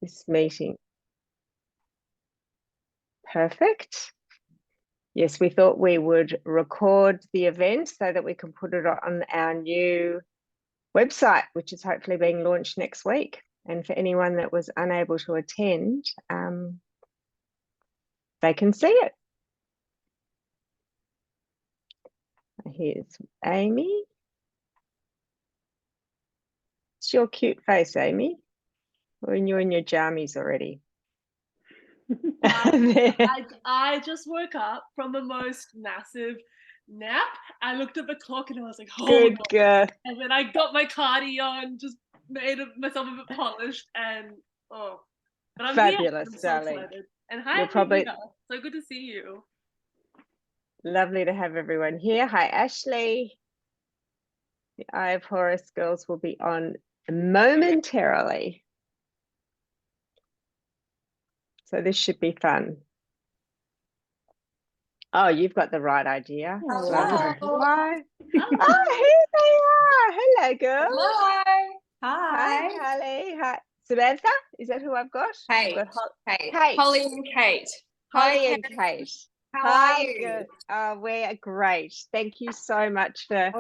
this meeting. Perfect. Yes, we thought we would record the event so that we can put it on our new website, which is hopefully being launched next week. And for anyone that was unable to attend, they can see it. Here's Amy. It's your cute face, Amy. When you're in your jammies already. I just woke up from the most massive nap. I looked at the clock and I was like, oh, good girl. And then I got my cardi on, just made myself a bit polished, and but I'm fabulous, here. I'm darling. so excited. And hi, you're probably so good to see you. Lovely to have everyone here. Hi, Ashley. The Eye of Horus girls will be on momentarily. So this should be fun. Oh, you've got the right idea. Hello. Hi. Oh, here they are. Hello, girls. Hello. Hi. Hi, Holly. Hi. Samantha, is that who I've got? Kate. I've got Kate. Kate. Holly and Kate. Holly and Kate. How are you? Good. We're great. Thank you so much for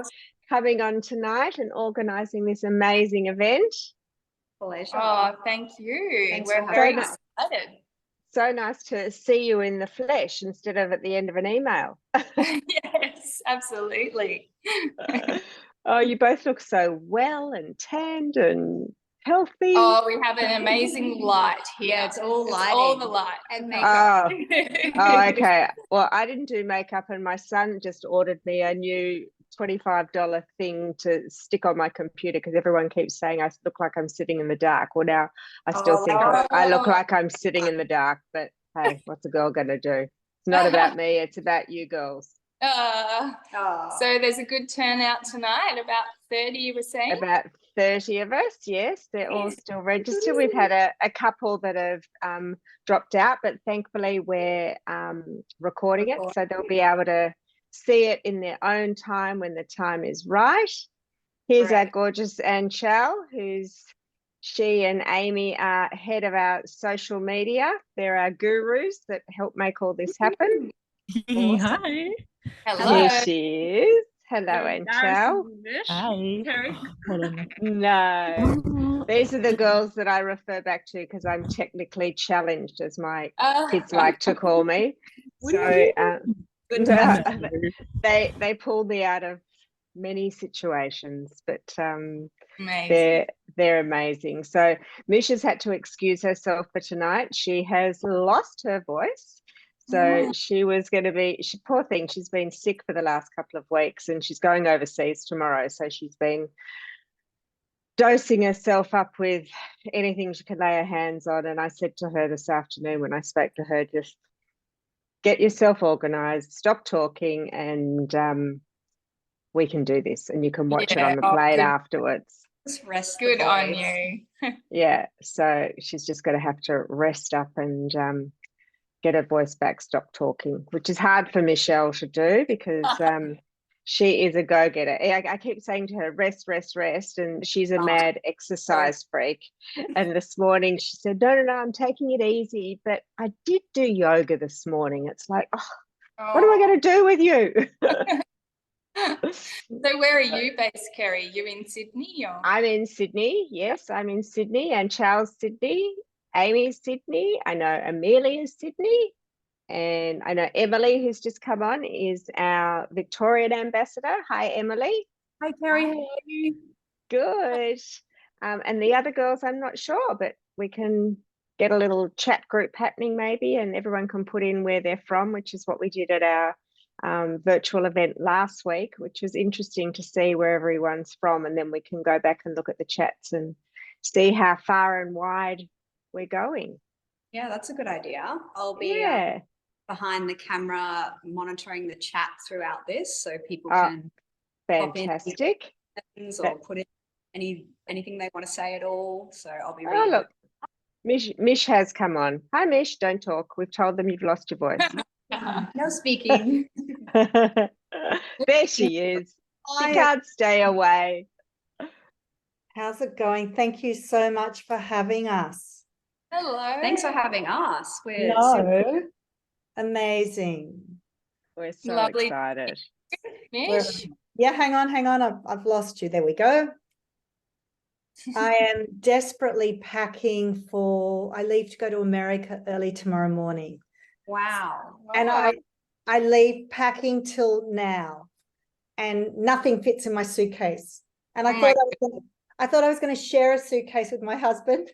coming on tonight and organising this amazing event. Pleasure. Oh, thank you. Thanks We're very excited. So nice to see you in the flesh instead of at the end of an email. Yes, absolutely. Oh, you both look so well and tanned and healthy. Oh, we have an amazing light here. Yeah, it's all lighting. It's all the light. And makeup. Oh, okay. Well, I didn't do makeup, and my son just ordered me a new $25 thing to stick on my computer because everyone keeps saying I look like I'm sitting in the dark. Well, now I still think I look like I'm sitting in the dark, but hey, what's a girl going to do? It's not about me. It's about you girls. So there's a good turnout tonight, about 30 you were saying? About 30 of us, yes. They're all still registered. We've had a couple that have dropped out, but thankfully we're recording it, so they'll be able to see it in their own time when the time is right. Here's our gorgeous Anchelle, she and Amy are head of our social media. They're our gurus that help make all this happen. Awesome. Hi. Hello. Here she is. Hello, Anchelle. Hi. No, these are the girls that I refer back to because I'm technically challenged, as my kids like to call me. So they pull me out of many situations, but they're amazing. So Misha's had to excuse herself for tonight. She has lost her voice. So she was going to be, poor thing, she's been sick for the last couple of weeks and she's going overseas tomorrow. So she's been dosing herself up with anything she can lay her hands on. And I said to her this afternoon when I spoke to her, just get yourself organised, stop talking, and we can do this. And you can watch it on the plane afterwards. Just rest. Good on you. Yeah, so she's just going to have to rest up and get her voice back, stop talking, which is hard for Michelle to do because she is a go-getter. I keep saying to her, rest, rest, rest, and she's a mad exercise freak. And this morning she said, no, I'm taking it easy, but I did do yoga this morning. It's like, what am I going to do with you? So where are you based, Kerry? You in Sydney? Or? I'm in Sydney, yes, I'm in Sydney, and Charles Sydney. Amy's Sydney. I know Amelia's Sydney, and I know Emily, who's just come on, is our Victorian ambassador. Hi, Emily. Hi, Kerry. How are you? Good. And the other girls, I'm not sure, but we can get a little chat group happening maybe, and everyone can put in where they're from, which is what we did at our virtual event last week, which was interesting to see where everyone's from, and then we can go back and look at the chats and see how far and wide we're going. Yeah, that's a good idea. I'll be behind the camera monitoring the chat throughout this so people can fantastic pop in or put in anything they want to say at all. So I'll be reading. Look, Mish has come on. Hi Mish, don't talk. We've told them you've lost your voice. No speaking. There she is. She can't stay away. How's it going? Thank you so much for having us. Hello. Thanks for having us. We're No. Amazing. We're so Lovely. excited. Mish. Yeah, hang on. I've lost you. There we go. I am desperately packing for, I leave to go to America early tomorrow morning. wow. And I leave packing till now and nothing fits in my suitcase. And I thought I was going to share a suitcase with my husband.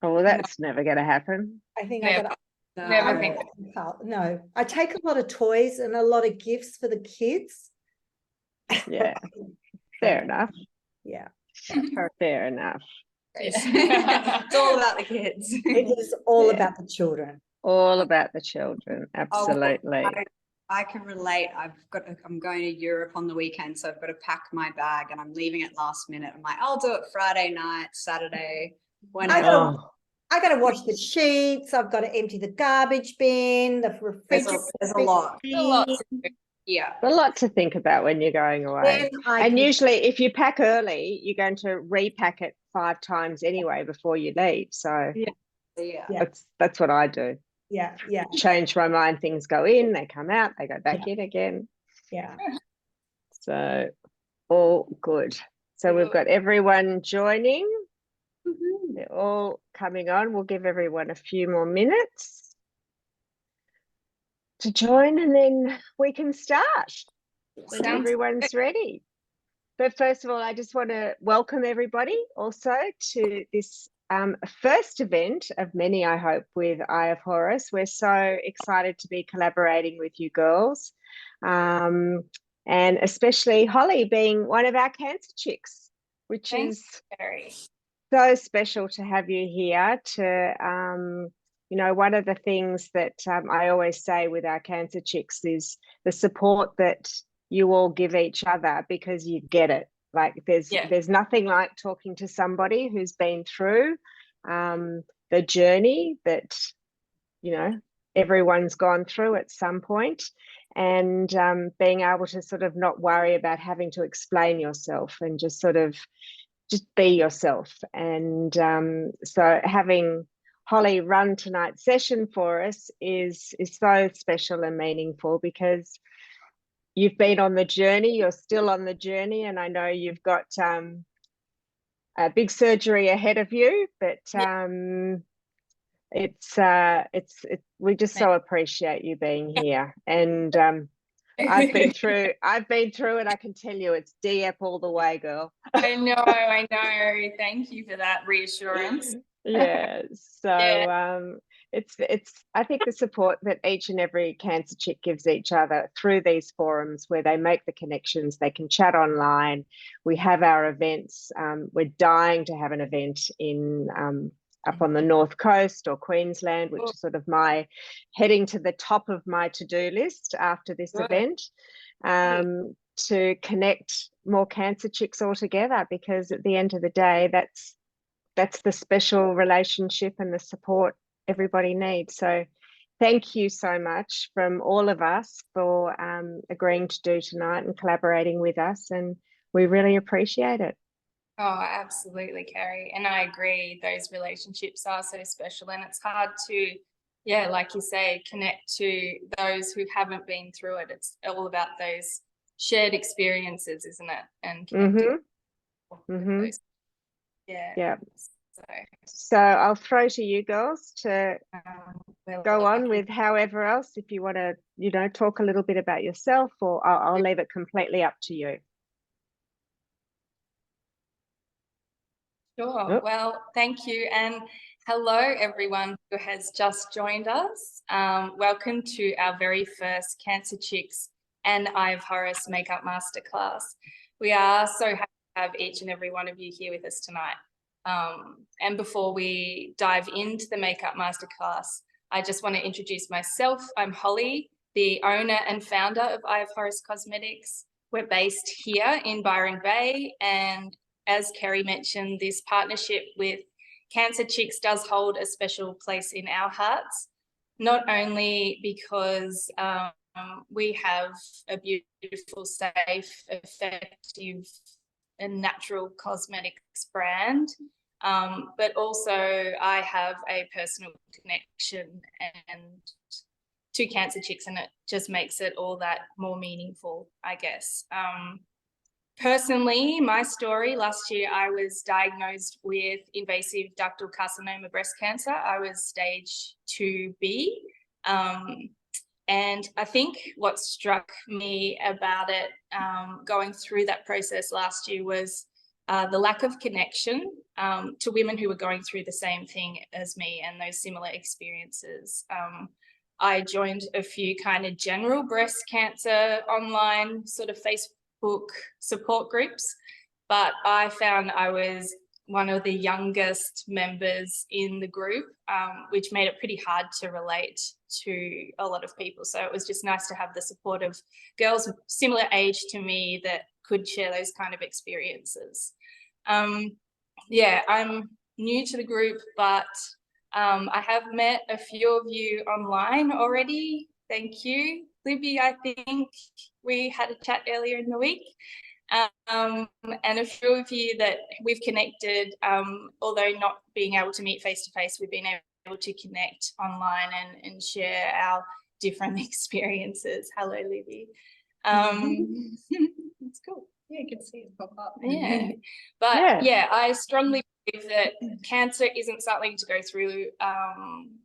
Oh, well, that's never going to happen. I think Never. I Never think. no. I take a lot of toys and a lot of gifts for the kids. Yeah, fair enough. Yeah. Fair enough. It's all about the kids. It is all about the children. All about the children. Absolutely. I can relate. I'm going to Europe on the weekend, so I've got to pack my bag and I'm leaving it last minute. I'm like, I'll do it Friday night, Saturday, whenever. I got to wash the sheets. I've got to empty the garbage bin. The refrigerator. There's a lot. A lot. Yeah. A lot to think about when you're going away. And usually if you pack early, you're going to repack it 5 times anyway before you leave. So that's what I do. Yeah. Change my mind, things go in, they come out, they go back in again. Yeah. So all good. So we've got everyone joining. They're all coming on. We'll give everyone a few more minutes to join and then we can start when everyone's ready. But first of all, I just want to welcome everybody also to this first event of many, I hope, with Eye of Horus. We're so excited to be collaborating with you girls, and especially Holly being one of our cancer chicks, which is so special to have you here to, you know, one of the things that I always say with our cancer chicks is the support that you all give each other, because you get it. Like there's nothing like talking to somebody who's been through the journey that, you know, everyone's gone through at some point, and being able to sort of not worry about having to explain yourself and just sort of just be yourself. And so having Holly run tonight's session for us is so special and meaningful, because you've been on the journey, you're still on the journey, and I know you've got a big surgery ahead of you, but we just so appreciate you being here. And I've been through it. I can tell you it's DEP all the way, girl. I know. Thank you for that reassurance. Yeah. So it's I think the support that each and every cancer chick gives each other through these forums, where they make the connections, they can chat online. We have our events. We're dying to have an event in up on the North Coast or Queensland, which is sort of my heading to the top of my to-do list after this event, to connect more cancer chicks all together, because at the end of the day, that's the special relationship and the support everybody needs. So thank you so much from all of us for agreeing to do tonight and collaborating with us, and we really appreciate it. Oh, absolutely, Carrie. And I agree, those relationships are so special, and it's hard to, like you say, connect to those who haven't been through it. It's all about those shared experiences, isn't it? And connecting. Those. Yeah. So I'll throw to you girls to go on with however else, if you want to, you know, talk a little bit about yourself, or I'll leave it completely up to you. Sure. Well, thank you. And hello, everyone who has just joined us. Welcome to our very first Cancer Chicks and Eye of Horus Makeup Masterclass. We are so happy to have each and every one of you here with us tonight. And before we dive into the Makeup Masterclass, I just want to introduce myself. I'm Holly, the owner and founder of Eye of Horus Cosmetics. We're based here in Byron Bay, and as Kerry mentioned, this partnership with Cancer Chicks does hold a special place in our hearts, not only because we have a beautiful, safe, effective and natural cosmetics brand, But also I have a personal connection and to Cancer Chicks, and it just makes it all that more meaningful, I guess. Personally, my story, last year I was diagnosed with invasive ductal carcinoma breast cancer. I was stage 2B. And I think what struck me about it going through that process last year was the lack of connection to women who were going through the same thing as me and those similar experiences. I joined a few kind of general breast cancer online sort of Facebook support groups, but I found I was one of the youngest members in the group, which made it pretty hard to relate to a lot of people. So it was just nice to have the support of girls similar age to me that could share those kind of experiences. Yeah, I'm new to the group, but I have met a few of you online already. Thank you. Libby, I think we had a chat earlier in the week. And a few of you that we've connected, although not being able to meet face-to-face, we've been able to connect online and share our different experiences. Hello, Libby. It's cool. Yeah, you can see it pop up. Yeah, but yeah, I strongly believe that cancer isn't something to go through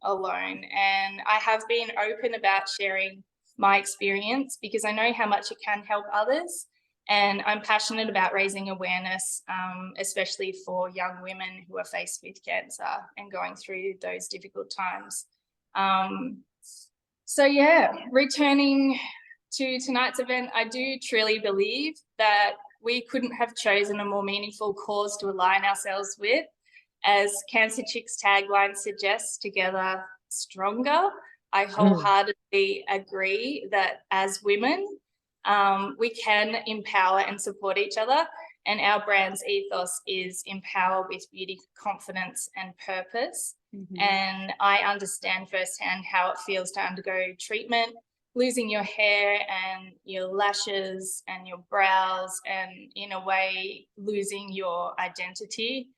alone. And I have been open about sharing my experience because I know how much it can help others. And I'm passionate about raising awareness, especially for young women who are faced with cancer and going through those difficult times. So yeah, returning to tonight's event, I do truly believe that we couldn't have chosen a more meaningful cause to align ourselves with. As Cancer Chicks tagline suggests, together stronger. I wholeheartedly agree that as women, we can empower and support each other, and our brand's ethos is empower with beauty, confidence and purpose. And I understand firsthand how it feels to undergo treatment, losing your hair and your lashes and your brows, and in a way losing your identity.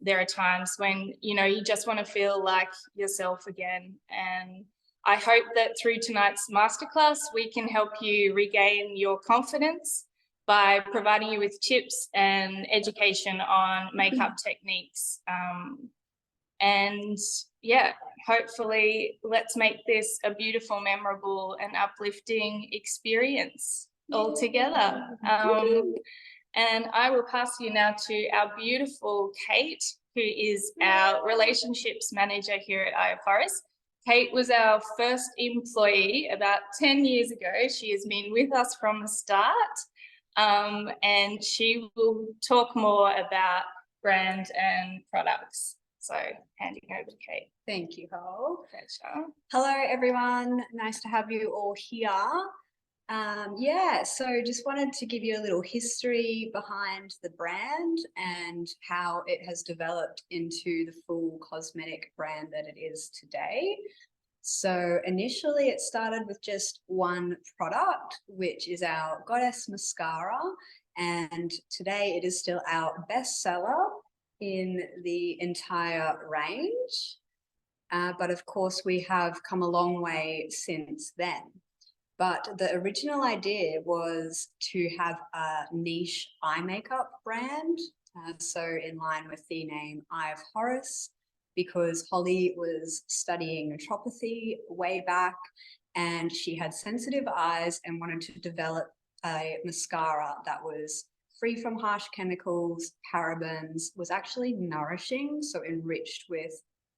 There are times when, you know, you just want to feel like yourself again. And I hope that through tonight's masterclass, we can help you regain your confidence by providing you with tips and education on makeup techniques. And yeah, hopefully let's make this a beautiful, memorable and uplifting experience all together. And I will pass you now to our beautiful Cait, who is our relationships manager here at Horus. Cait was our first employee about 10 years ago. She has been with us from the start, and she will talk more about brand and products. So handing over to Cait. Thank you, Ho. Pleasure. Hello, everyone. Nice to have you all here. Yeah, so just wanted to give you a little history behind the brand and how it has developed into the full cosmetic brand that it is today. So initially it started with just one product, which is our Goddess Mascara. And today it is still our bestseller in the entire range. But of course we have come a long way since then. But the original idea was to have a niche eye makeup brand. So in line with the name Eye of Horus, because Holly was studying naturopathy way back and she had sensitive eyes and wanted to develop a mascara that was free from harsh chemicals, parabens, was actually nourishing, so enriched with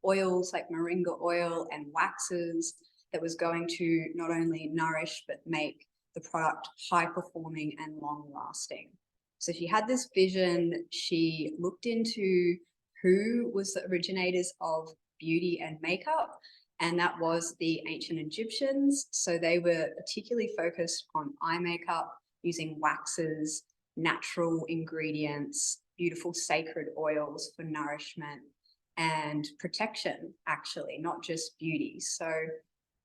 oils like moringa oil and waxes, that was going to not only nourish but make the product high performing and long lasting. So she had this vision. She looked into who was the originators of beauty and makeup, and that was the ancient Egyptians. So they were particularly focused on eye makeup using waxes, natural ingredients, beautiful sacred oils for nourishment and protection, actually, not just beauty. So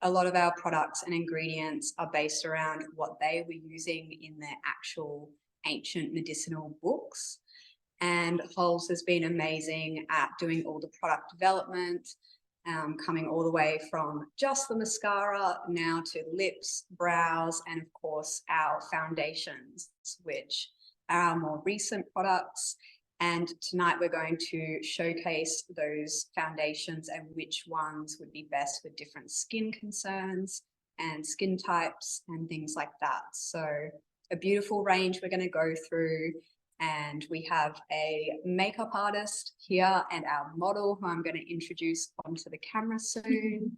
a lot of our products and ingredients are based around what they were using in their actual ancient medicinal books. And Holes has been amazing at doing all the product development, coming all the way from just the mascara now to lips, brows, and of course our foundations, which are our more recent products. And tonight we're going to showcase those foundations and which ones would be best for different skin concerns and skin types and things like that. So a beautiful range we're going to go through, and we have a makeup artist here and our model who I'm going to introduce onto the camera soon.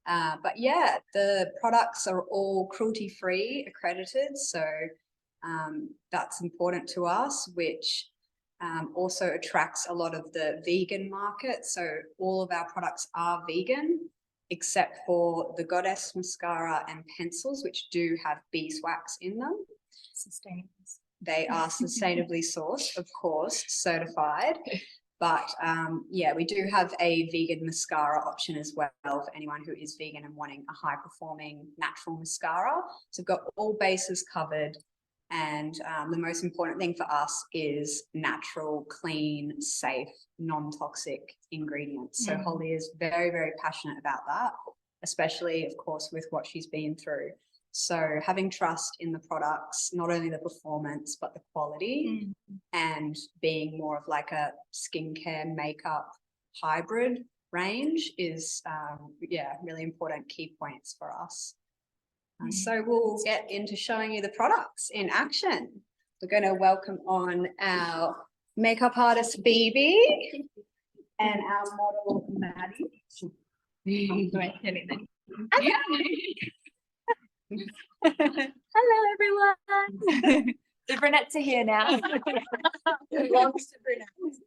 But yeah, the products are all cruelty-free accredited, so that's important to us, which also attracts a lot of the vegan market. So all of our products are vegan, except for the Goddess mascara and pencils, which do have beeswax in them. Sustainable. They are sustainably sourced, of course, certified. But yeah, we do have a vegan mascara option as well for anyone who is vegan and wanting a high performing natural mascara. So we've got all bases covered. And the most important thing for us is natural, clean, safe, non-toxic ingredients. So Holly is very, very passionate about that, especially, of course, with what she's been through. So having trust in the products, not only the performance, but the quality, and being more of like a skincare makeup hybrid range is, yeah, really important key points for us. So we'll get into showing you the products in action. We're going to welcome on our makeup artist, Phoebe, and our model, Maddie. Hello, everyone. The brunettes are here now. Belongs to brunettes.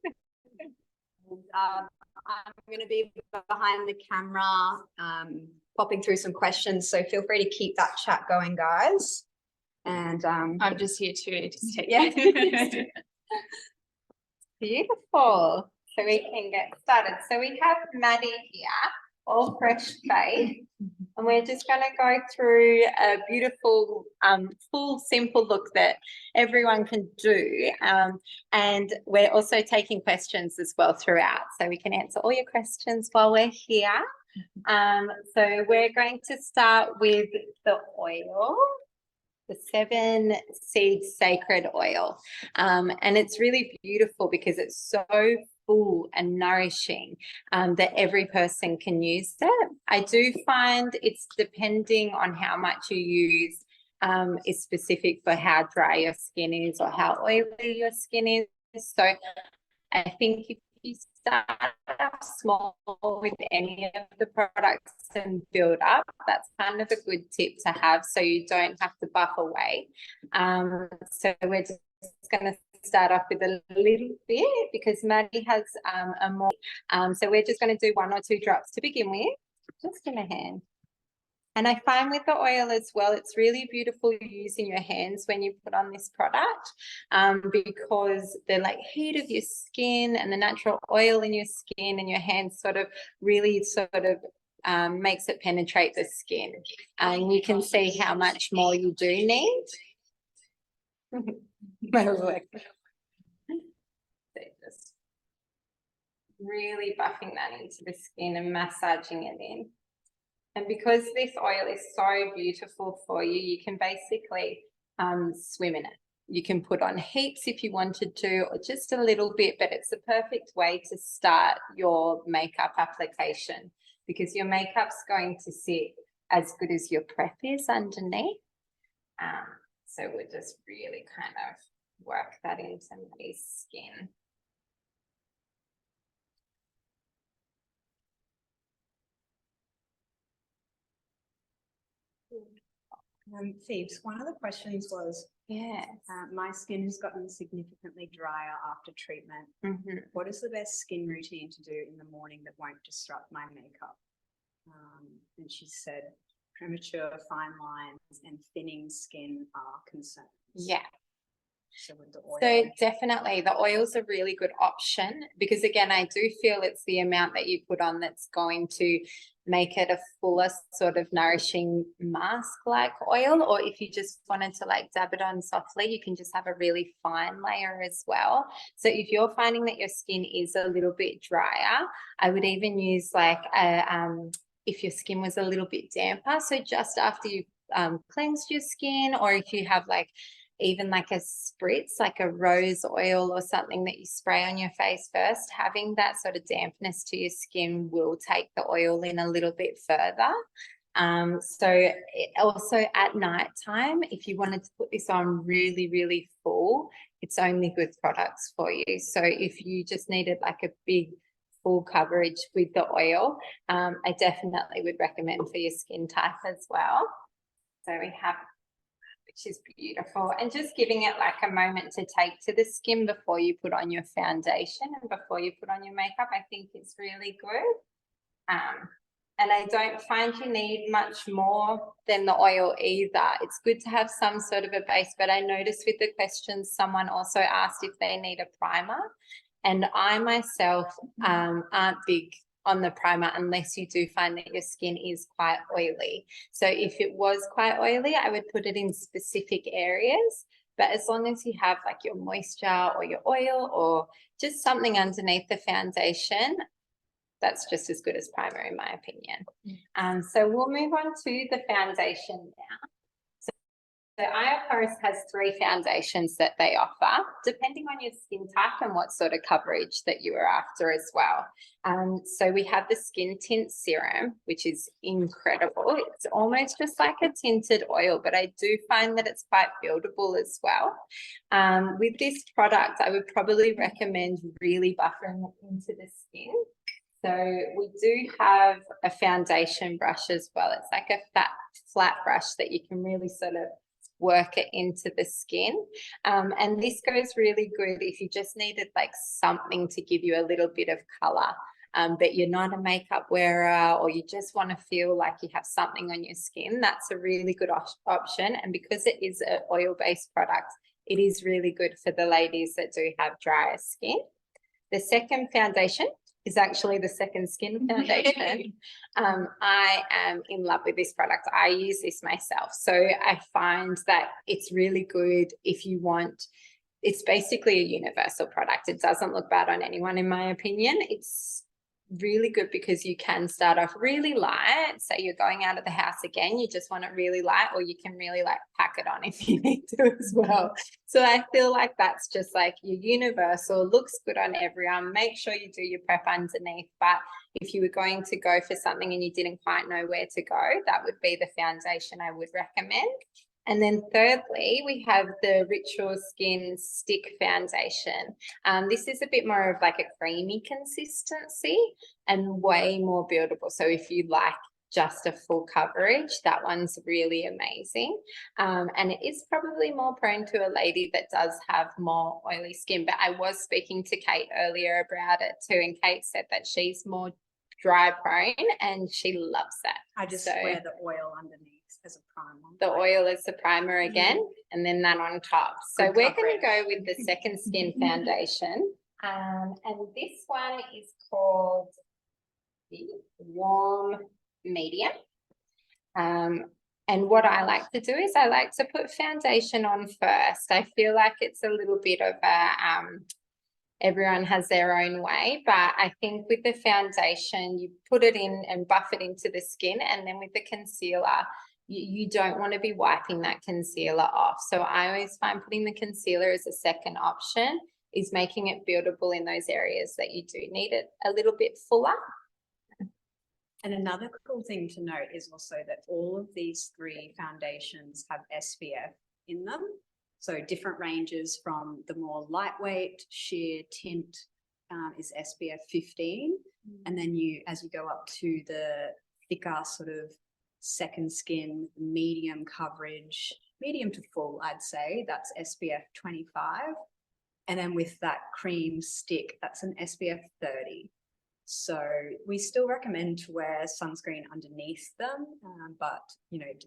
I'm going to be behind the camera, popping through some questions, so feel free to keep that chat going, guys. And I'm just here to just take Beautiful. So we can get started. So we have Maddie here, all fresh face, and we're just going to go through a beautiful, full, simple look that everyone can do. And we're also taking questions as well throughout, so we can answer all your questions while we're here. So we're going to start with the oil, the 7 seed sacred oil. And it's really beautiful because it's so full and nourishing that every person can use it. I do find it's depending on how much you use is specific for how dry your skin is or how oily your skin is. So I think if you start off small with any of the products and build up, that's kind of a good tip to have so you don't have to buff away. So we're just going to start off with a little bit because Maddie has a more, so we're just going to do 1 or 2 drops to begin with, just in a hand. And I find with the oil as well, it's really beautiful using your hands when you put on this product because the like heat of your skin and the natural oil in your skin and your hands sort of really makes it penetrate the skin. And you can see how much more you do need. Just really buffing that into the skin and massaging it in. And because this oil is so beautiful for you, you can basically swim in it. You can put on heaps if you wanted to, or just a little bit, but it's the perfect way to start your makeup application because your makeup's going to sit as good as your prep is underneath. So we'll just really kind of work that into Maddie's skin. Phoebes, one of the questions was, my skin has gotten significantly drier after treatment. What is the best skin routine to do in the morning that won't disrupt my makeup? And she said premature fine lines and thinning skin are concerns. Yeah. So with the oil. So definitely the oil's a really good option because again, I do feel it's the amount that you put on that's going to make it a fuller sort of nourishing mask-like oil, or if you just wanted to like dab it on softly, you can just have a really fine layer as well. So if you're finding that your skin is a little bit drier, I would even use like if your skin was a little bit damper, so just after you've cleansed your skin, or if you have like even like a spritz, like a rose oil or something that you spray on your face first, having that sort of dampness to your skin will take the oil in a little bit further. So also at night time, if you wanted to put this on really, really full, it's only good products for you. So if you just needed like a big full coverage with the oil, I definitely would recommend for your skin type as well. So we have, which is beautiful, and just giving it like a moment to take to the skin before you put on your foundation and before you put on your makeup, I think it's really good. And I don't find you need much more than the oil either. It's good to have some sort of a base, but I noticed with the questions, someone also asked if they need a primer, and I myself aren't big on the primer unless you do find that your skin is quite oily. So if it was quite oily, I would put it in specific areas, but as long as you have like your moisture or your oil or just something underneath the foundation, that's just as good as primer in my opinion. So we'll move on to the foundation now. So Horus has 3 foundations that they offer, depending on your skin type and what sort of coverage that you are after as well. So we have the Skin Tint Serum, which is incredible. It's almost just like a tinted oil, but I do find that it's quite buildable as well. With this product, I would probably recommend really buffering it into the skin. So we do have a foundation brush as well. It's like a flat brush that you can really sort of work it into the skin. And this goes really good if you just needed like something to give you a little bit of color, but you're not a makeup wearer, or you just want to feel like you have something on your skin. That's a really good option. And because it is an oil-based product, it is really good for the ladies that do have drier skin. The second foundation is actually the Second Skin foundation. I am in love with this product. I use this myself. So I find that it's really good if you want, it's basically a universal product. It doesn't look bad on anyone, in my opinion. It's really good because you can start off really light. Say you're going out of the house again, you just want it really light, or you can really like pack it on if you need to as well. So I feel like that's just like your universal, looks good on everyone. Make sure you do your prep underneath, but if you were going to go for something and you didn't quite know where to go, that would be the foundation I would recommend. And then thirdly, we have the Ritual Skin Stick Foundation. This is a bit more of like a creamy consistency and way more buildable. So if you like just a full coverage, that one's really amazing. And it is probably more prone to a lady that does have more oily skin. But I was speaking to Cait earlier about it too, and Cait said that she's more dry prone and she loves that. I just wear the oil underneath as a primer. The oil is the primer again, and then that on top. So Good we're going to coverage. go with the Second Skin foundation. And this one is called the Warm Medium. And what I like to do is I like to put foundation on first. I feel like it's a little bit of a everyone has their own way, but I think with the foundation, you put it in and buff it into the skin, and then with the concealer, you don't want to be wiping that concealer off. So I always find putting the concealer as a second option is making it buildable in those areas that you do need it a little bit fuller. And another cool thing to note is also that all of these 3 foundations have SPF in them. So different ranges from the more lightweight sheer tint is SPF 15. And then as you go up to the thicker sort of Second Skin, medium coverage, medium to full, I'd say, that's SPF 25. And then with that cream stick, that's an SPF 30. So we still recommend to wear sunscreen underneath them, but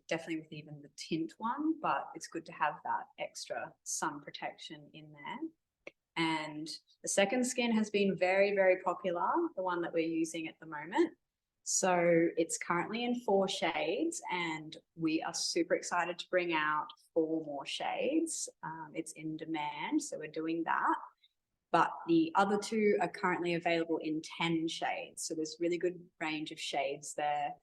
definitely with even the tint one, but it's good to have that extra sun protection in there. And the second skin has been very, very popular, the one that we're using at the moment. So it's currently in 4 shades, and we are super excited to bring out 4 more shades. It's in demand, so we're doing that. But the other 2 are currently available in 10 shades. So there's really good range of shades there,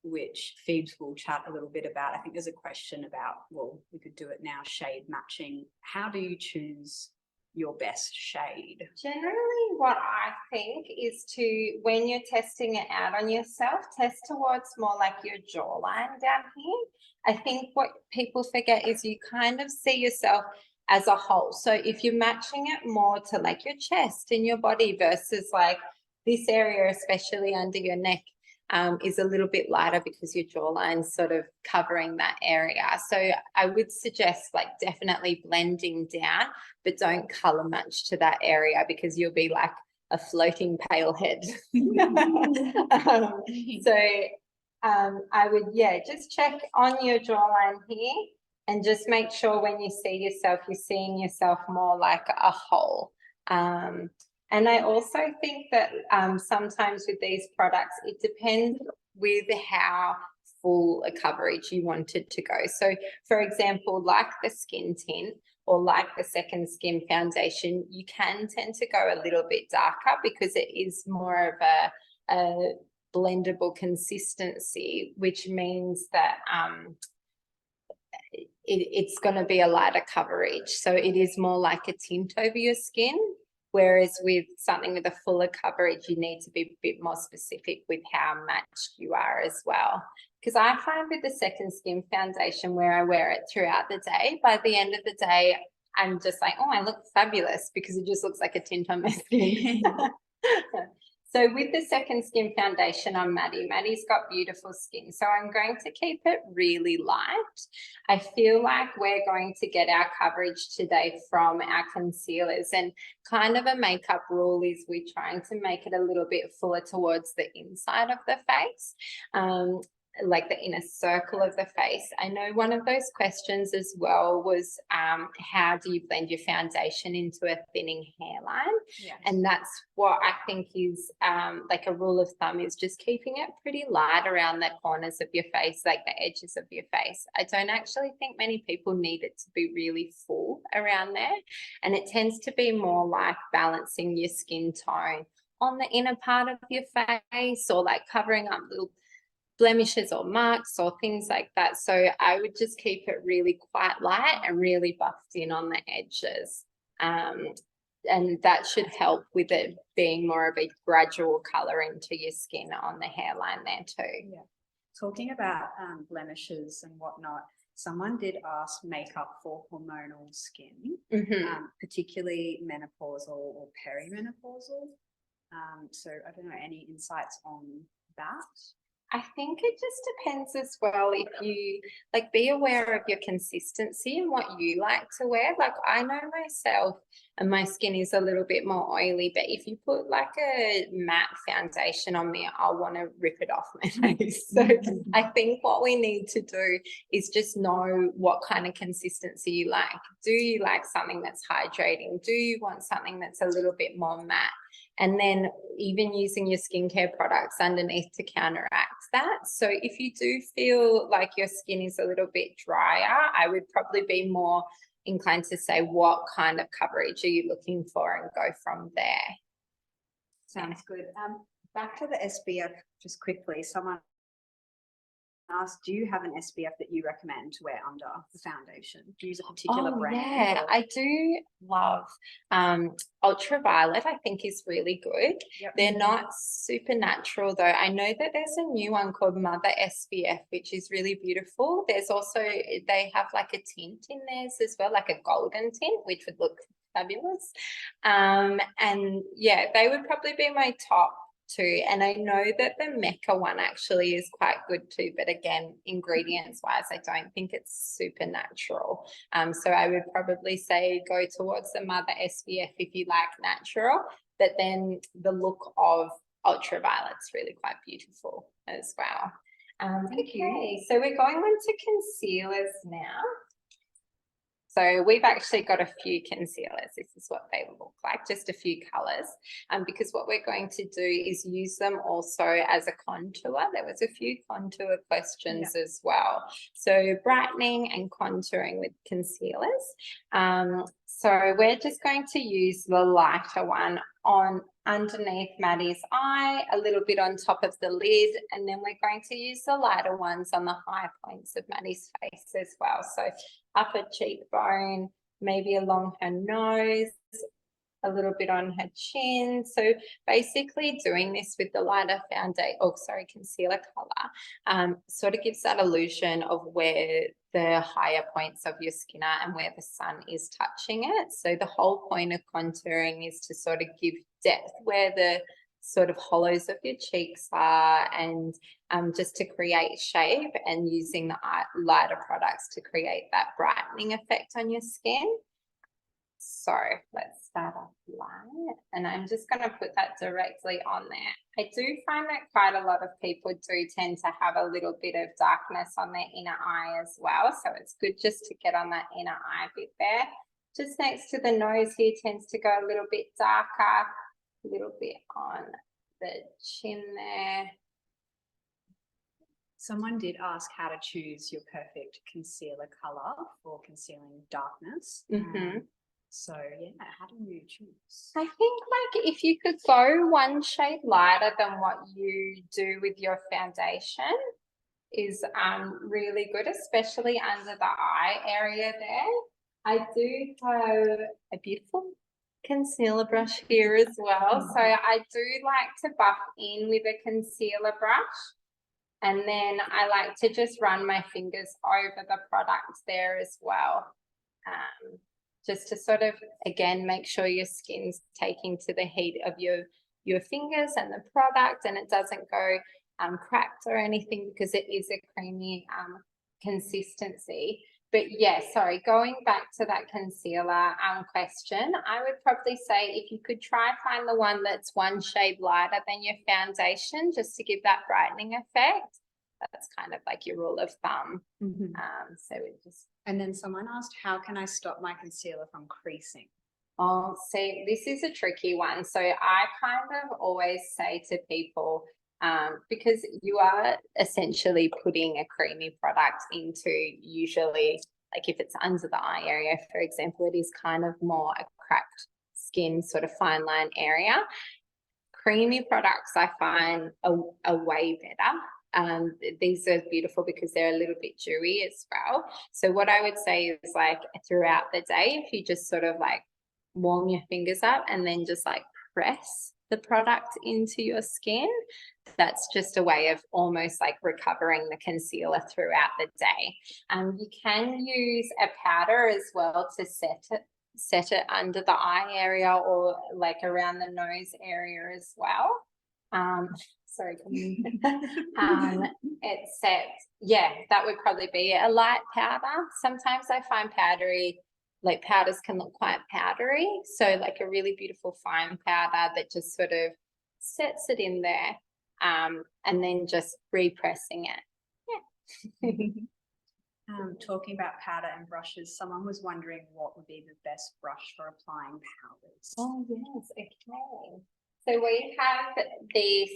which Phoebe will chat a little bit about. I think there's a question about, well, we could do it now, shade matching. How do you choose your best shade? Generally, what I think is to, when you're testing it out on yourself, test towards more like your jawline down here. I think what people forget is you kind of see yourself as a whole. So if you're matching it more to like your chest and your body versus like this area, especially under your neck, is a little bit lighter because your jawline's sort of covering that area. So I would suggest like definitely blending down, but don't color much to that area because you'll be like a floating pale head. I would, just check on your jawline here and just make sure when you see yourself, you're seeing yourself more like a whole. And I also think that sometimes with these products, it depends with how full a coverage you want it to go. So, for example, like the skin tint or like the second skin foundation, you can tend to go a little bit darker because it is more of a blendable consistency, which means that it's going to be a lighter coverage. So it is more like a tint over your skin. Whereas with something with a fuller coverage, you need to be a bit more specific with how matched you are as well. Because I find with the second skin foundation where I wear it throughout the day, by the end of the day, I'm just like, oh, I look fabulous because it just looks like a tint on my skin. So with the second skin foundation on Maddie's got beautiful skin. So I'm going to keep it really light. I feel like we're going to get our coverage today from our concealers, and kind of a makeup rule is we're trying to make it a little bit fuller towards the inside of the face. Like the inner circle of the face. I know one of those questions as well was how do you blend your foundation into a thinning hairline? Yes. And that's what I think is like a rule of thumb, is just keeping it pretty light around the corners of your face, like the edges of your face. I don't actually think many people need it to be really full around there, and it tends to be more like balancing your skin tone on the inner part of your face, or like covering up little blemishes or marks or things like that. So I would just keep it really quite light and really buffed in on the edges. And that should help with it being more of a gradual colouring to your skin on the hairline there too. Yeah. Talking about blemishes and whatnot, someone did ask makeup for hormonal skin, particularly menopausal or perimenopausal. So I don't know, any insights on that? I think it just depends as well if you like be aware of your consistency and what you like to wear. Like I know myself and my skin is a little bit more oily, but if you put like a matte foundation on me, I'll want to rip it off my face. So I think what we need to do is just know what kind of consistency you like. Do you like something that's hydrating? Do you want something that's a little bit more matte? And then even using your skincare products underneath to counteract that. So if you do feel like your skin is a little bit drier, I would probably be more inclined to say what kind of coverage are you looking for and go from there. Sounds good. Back to the SPF just quickly. Someone asked, do you have an SPF that you recommend to wear under the foundation? Do you use a particular brand? Yeah, I do love ultraviolet. I think is really good. Yep. They're not super natural though. I know that there's a new one called Mother SPF, which is really beautiful. There's also, they have like a tint in theirs as well, like a golden tint, which would look fabulous. And yeah, they would probably be my top two. And I know that the Mecca one actually is quite good too, but again, ingredients wise, I don't think it's super natural. So I would probably say go towards the Mother SPF if you like natural, but then the look of ultraviolet's really quite beautiful as well. Okay, so we're going on to concealers now. So we've actually got a few concealers. This is what they look like, just a few colours. Because what we're going to do is use them also as a contour. There was a few contour questions as well. So brightening and contouring with concealers. So we're just going to use the lighter one on underneath Maddie's eye, a little bit on top of the lid, and then we're going to use the lighter ones on the high points of Maddie's face as well. So upper cheekbone, maybe along her nose, a little bit on her chin. So basically doing this with the lighter concealer color sort of gives that illusion of where the higher points of your skin are and where the sun is touching it. So the whole point of contouring is to sort of give depth where the sort of hollows of your cheeks are, and just to create shape, and using the lighter products to create that brightening effect on your skin. So let's start off light, and I'm just going to put that directly on there. I do find that quite a lot of people do tend to have a little bit of darkness on their inner eye as well. So it's good just to get on that inner eye bit there. Just next to the nose here tends to go a little bit darker, a little bit on the chin there. Someone did ask how to choose your perfect concealer color for concealing darkness. So yeah, how do you choose? I think like if you could go one shade lighter than what you do with your foundation is really good, especially under the eye area there. I do have a beautiful concealer brush here as well. So I do like to buff in with a concealer brush. And then I like to just run my fingers over the product there as well. Just to sort of, again, make sure your skin's taking to the heat of your fingers and the product, and it doesn't go cracked or anything, because it is a creamy consistency. But yeah, sorry, going back to that concealer question, I would probably say if you could try find the one that's one shade lighter than your foundation, just to give that brightening effect. That's kind of like your rule of thumb. So we just. And then someone asked, how can I stop my concealer from creasing? Oh, see, this is a tricky one. So I kind of always say to people, because you are essentially putting a creamy product into, usually, like if it's under the eye area, for example, it is kind of more a cracked skin sort of fine line area. Creamy products I find are way better. These are beautiful because they're a little bit dewy as well. So what I would say is, like, throughout the day, if you just sort of like warm your fingers up and then just like press the product into your skin, that's just a way of almost like recovering the concealer throughout the day. You can use a powder as well to set it under the eye area, or like around the nose area as well. Sorry, except, yeah, that would probably be a light powder. Sometimes I find powders can look quite powdery. So like a really beautiful fine powder that just sort of sets it in there, and then just repressing it. Yeah. Talking about powder and brushes, someone was wondering what would be the best brush for applying powders. Oh, yes, okay. So we have this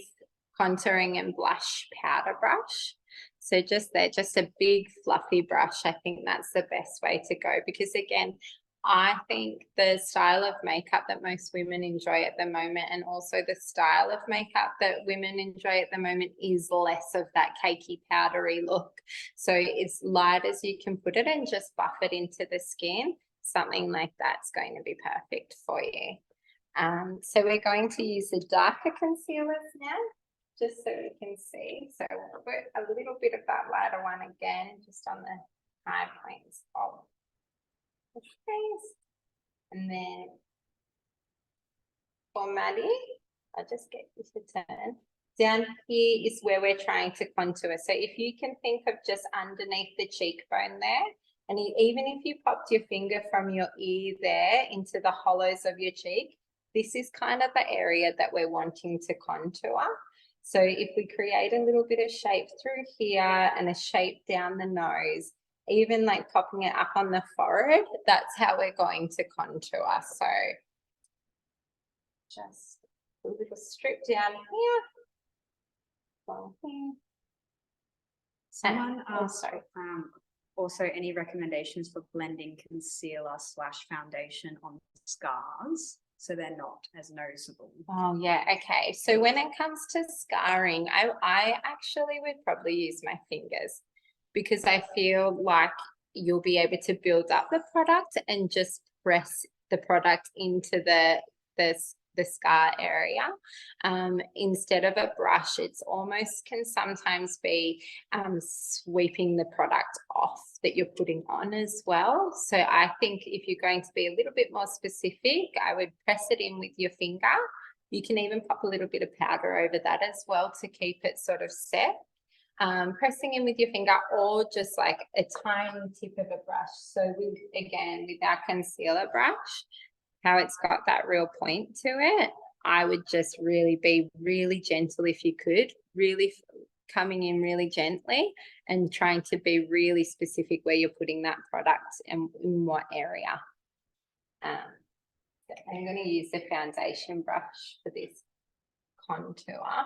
contouring and blush powder brush. So just a big fluffy brush. I think that's the best way to go, because again, I think the style of makeup that most women enjoy at the moment, and also the style of makeup that women enjoy at the moment, is less of that cakey powdery look. So it's light as you can put it and just buff it into the skin. Something like that's going to be perfect for you. So we're going to use the darker concealers now, just so we can see. So we'll put a little bit of that lighter one again, just on the high points of the face. And then for Maddie, I'll just get you to turn. Down here is where we're trying to contour. So if you can think of just underneath the cheekbone there, and even if you popped your finger from your ear there into the hollows of your cheek, this is kind of the area that we're wanting to contour. So if we create a little bit of shape through here and a shape down the nose, even like popping it up on the forehead, that's how we're going to contour. So just a little strip down here. Someone asked also any recommendations for blending concealer / foundation on scars so they're not as noticeable. Oh yeah, okay. So when it comes to scarring, I actually would probably use my fingers, because I feel like you'll be able to build up the product and just press the product into the scar area. Instead of a brush, it's almost can sometimes be sweeping the product off that you're putting on as well. So I think if you're going to be a little bit more specific, I would press it in with your finger. You can even pop a little bit of powder over that as well to keep it sort of set. Pressing in with your finger, or just like a tiny tip of a brush. So with our concealer brush, how it's got that real point to it, I would just really be really gentle if you could, really coming in really gently and trying to be really specific where you're putting that product and in what area. I'm going to use the foundation brush for this contour.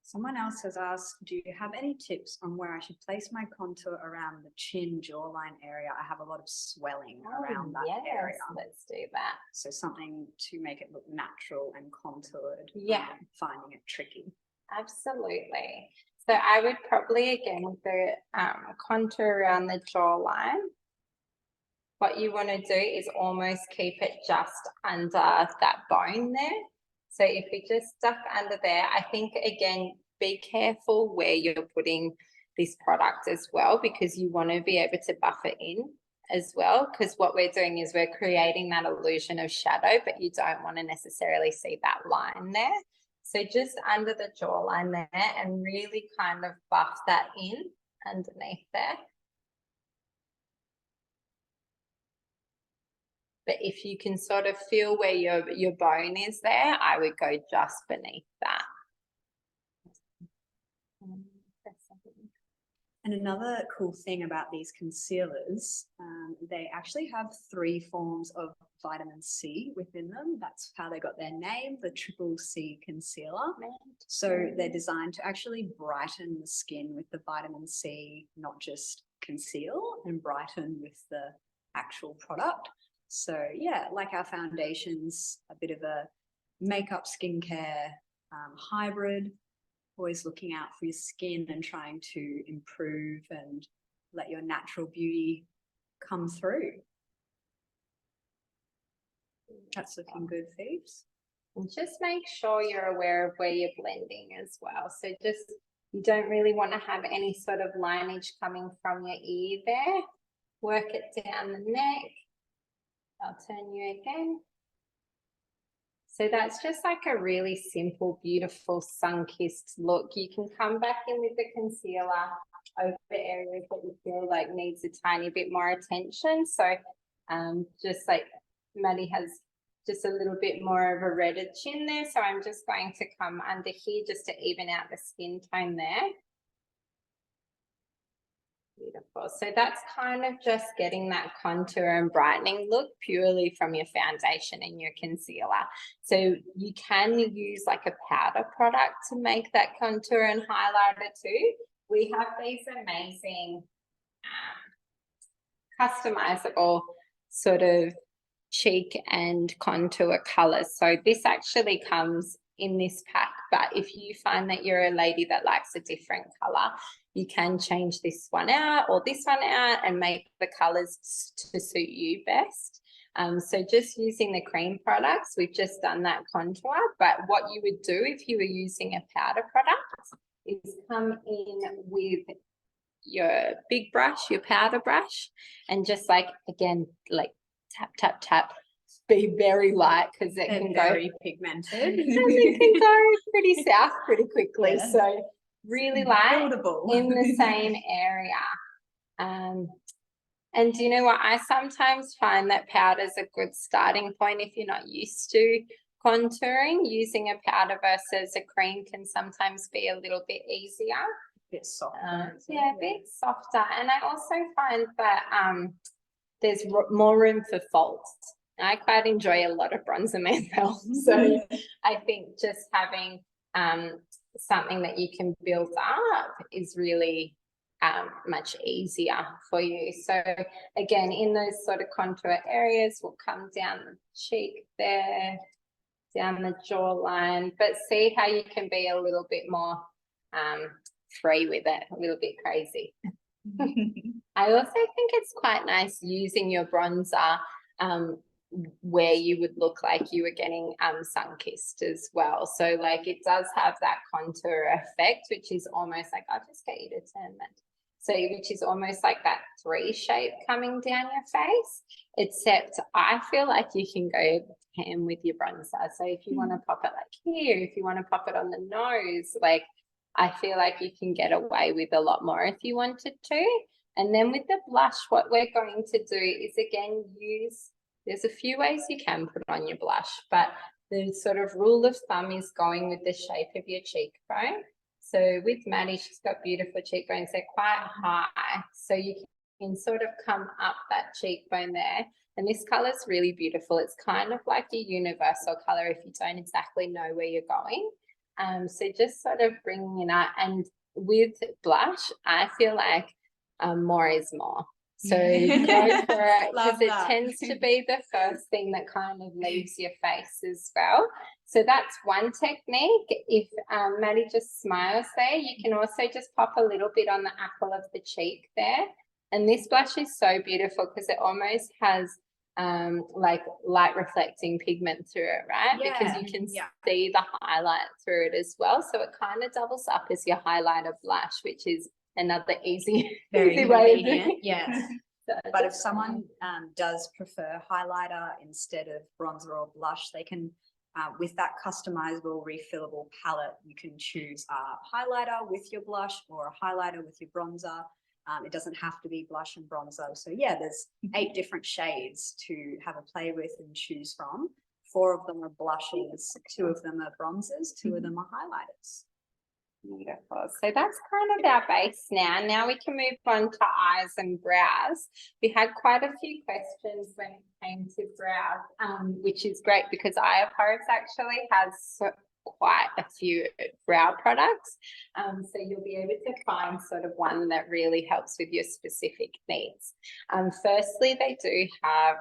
Someone else has asked, do you have any tips on where I should place my contour around the chin jawline area? I have a lot of swelling around that area. Let's do that. So something to make it look natural and contoured. Yeah. Finding it tricky. Absolutely. So I would probably, again, with the contour around the jawline, what you want to do is almost keep it just under that bone there. So if we just stuck under there, I think, again, be careful where you're putting this product as well, because you want to be able to buff it in as well, because what we're doing is we're creating that illusion of shadow, but you don't want to necessarily see that line there. So just under the jawline there, and really kind of buff that in underneath there. But if you can sort of feel where your bone is there, I would go just beneath that. And another cool thing about these concealers, they actually have 3 forms of vitamin C within them. That's how they got their name, the Triple C concealer. So they're designed to actually brighten the skin with the vitamin C, not just conceal and brighten with the actual product. So yeah, like our foundations, a bit of a makeup skincare hybrid, always looking out for your skin and trying to improve and let your natural beauty come through. That's looking good, Phoebes. And just make sure you're aware of where you're blending as well. So just, you don't really want to have any sort of lineage coming from your ear there. Work it down the neck. I'll turn you again. So that's just like a really simple, beautiful sun-kissed look. You can come back in with the concealer over the areas that you feel like needs a tiny bit more attention. So just like Maddie has just a little bit more of a redder chin there. So I'm just going to come under here just to even out the skin tone there. Beautiful. So that's kind of just getting that contour and brightening look purely from your foundation and your concealer. So you can use like a powder product to make that contour and highlighter too. We have these amazing customizable sort of cheek and contour colors. So this actually comes in this pack, but if you find that you're a lady that likes a different color, you can change this one out or this one out and make the colors to suit you best. So just using the cream products, we've just done that contour, but what you would do if you were using a powder product is come in with your big brush, your powder brush, and just like, again, like tap, tap, tap, be very light because it can go very pigmented. It can go pretty south pretty quickly. Yeah. So really light Buildable. in the same area. And you know what? I sometimes find that powder is a good starting point if you're not used to contouring, using a powder versus a cream can sometimes be a little bit easier. Bit softer. Yeah, a bit softer. And I also find that there's more room for faults. I quite enjoy a lot of bronzer myself. So I think just having something that you can build up is really much easier for you. So again, in those sort of contour areas, we'll come down the cheek there, down the jawline, but see how you can be a little bit more free with it, a little bit crazy. I also think it's quite nice using your bronzer where you would look like you were getting sun-kissed as well. So like it does have that contour effect, which is almost like, I'll just get you to turn that. So which is almost like that 3 shape coming down your face, except I feel like you can go ham with your bronzer. So if you want to pop it like here, if you want to pop it on the nose, like I feel like you can get away with a lot more if you wanted to. And then with the blush, what we're going to do is again use, there's a few ways you can put on your blush, but the sort of rule of thumb is going with the shape of your cheekbone. So with Maddie, she's got beautiful cheekbones. They're quite high. So you can sort of come up that cheekbone there. And this color is really beautiful. It's kind of like a universal color if you don't exactly know where you're going. So just sort of bringing it out. And with blush, I feel like more is more. So go for it because it tends to be the first thing that kind of leaves your face as well. So that's one technique. If Maddie just smiles there, you can also just pop a little bit on the apple of the cheek there. And this blush is so beautiful because it almost has like light reflecting pigment through it, right? Yeah, because you can see the highlight through it as well. So it kind of doubles up as your highlighter blush, which is another easy way of doing it. Yes. But if someone does prefer highlighter instead of bronzer or blush, they can, with that customizable refillable palette, you can choose a highlighter with your blush or a highlighter with your bronzer. It doesn't have to be blush and bronzer. So yeah, there's 8 different shades to have a play with and choose from. 4 of them are blushes, 2 of them are bronzers, 2 of them are highlighters. Beautiful. So that's kind of our base now. Now we can move on to eyes and brows. We had quite a few questions when it came to brows, which is great because Eye of Horus actually has quite a few brow products. So you'll be able to find sort of one that really helps with your specific needs. Firstly, they do have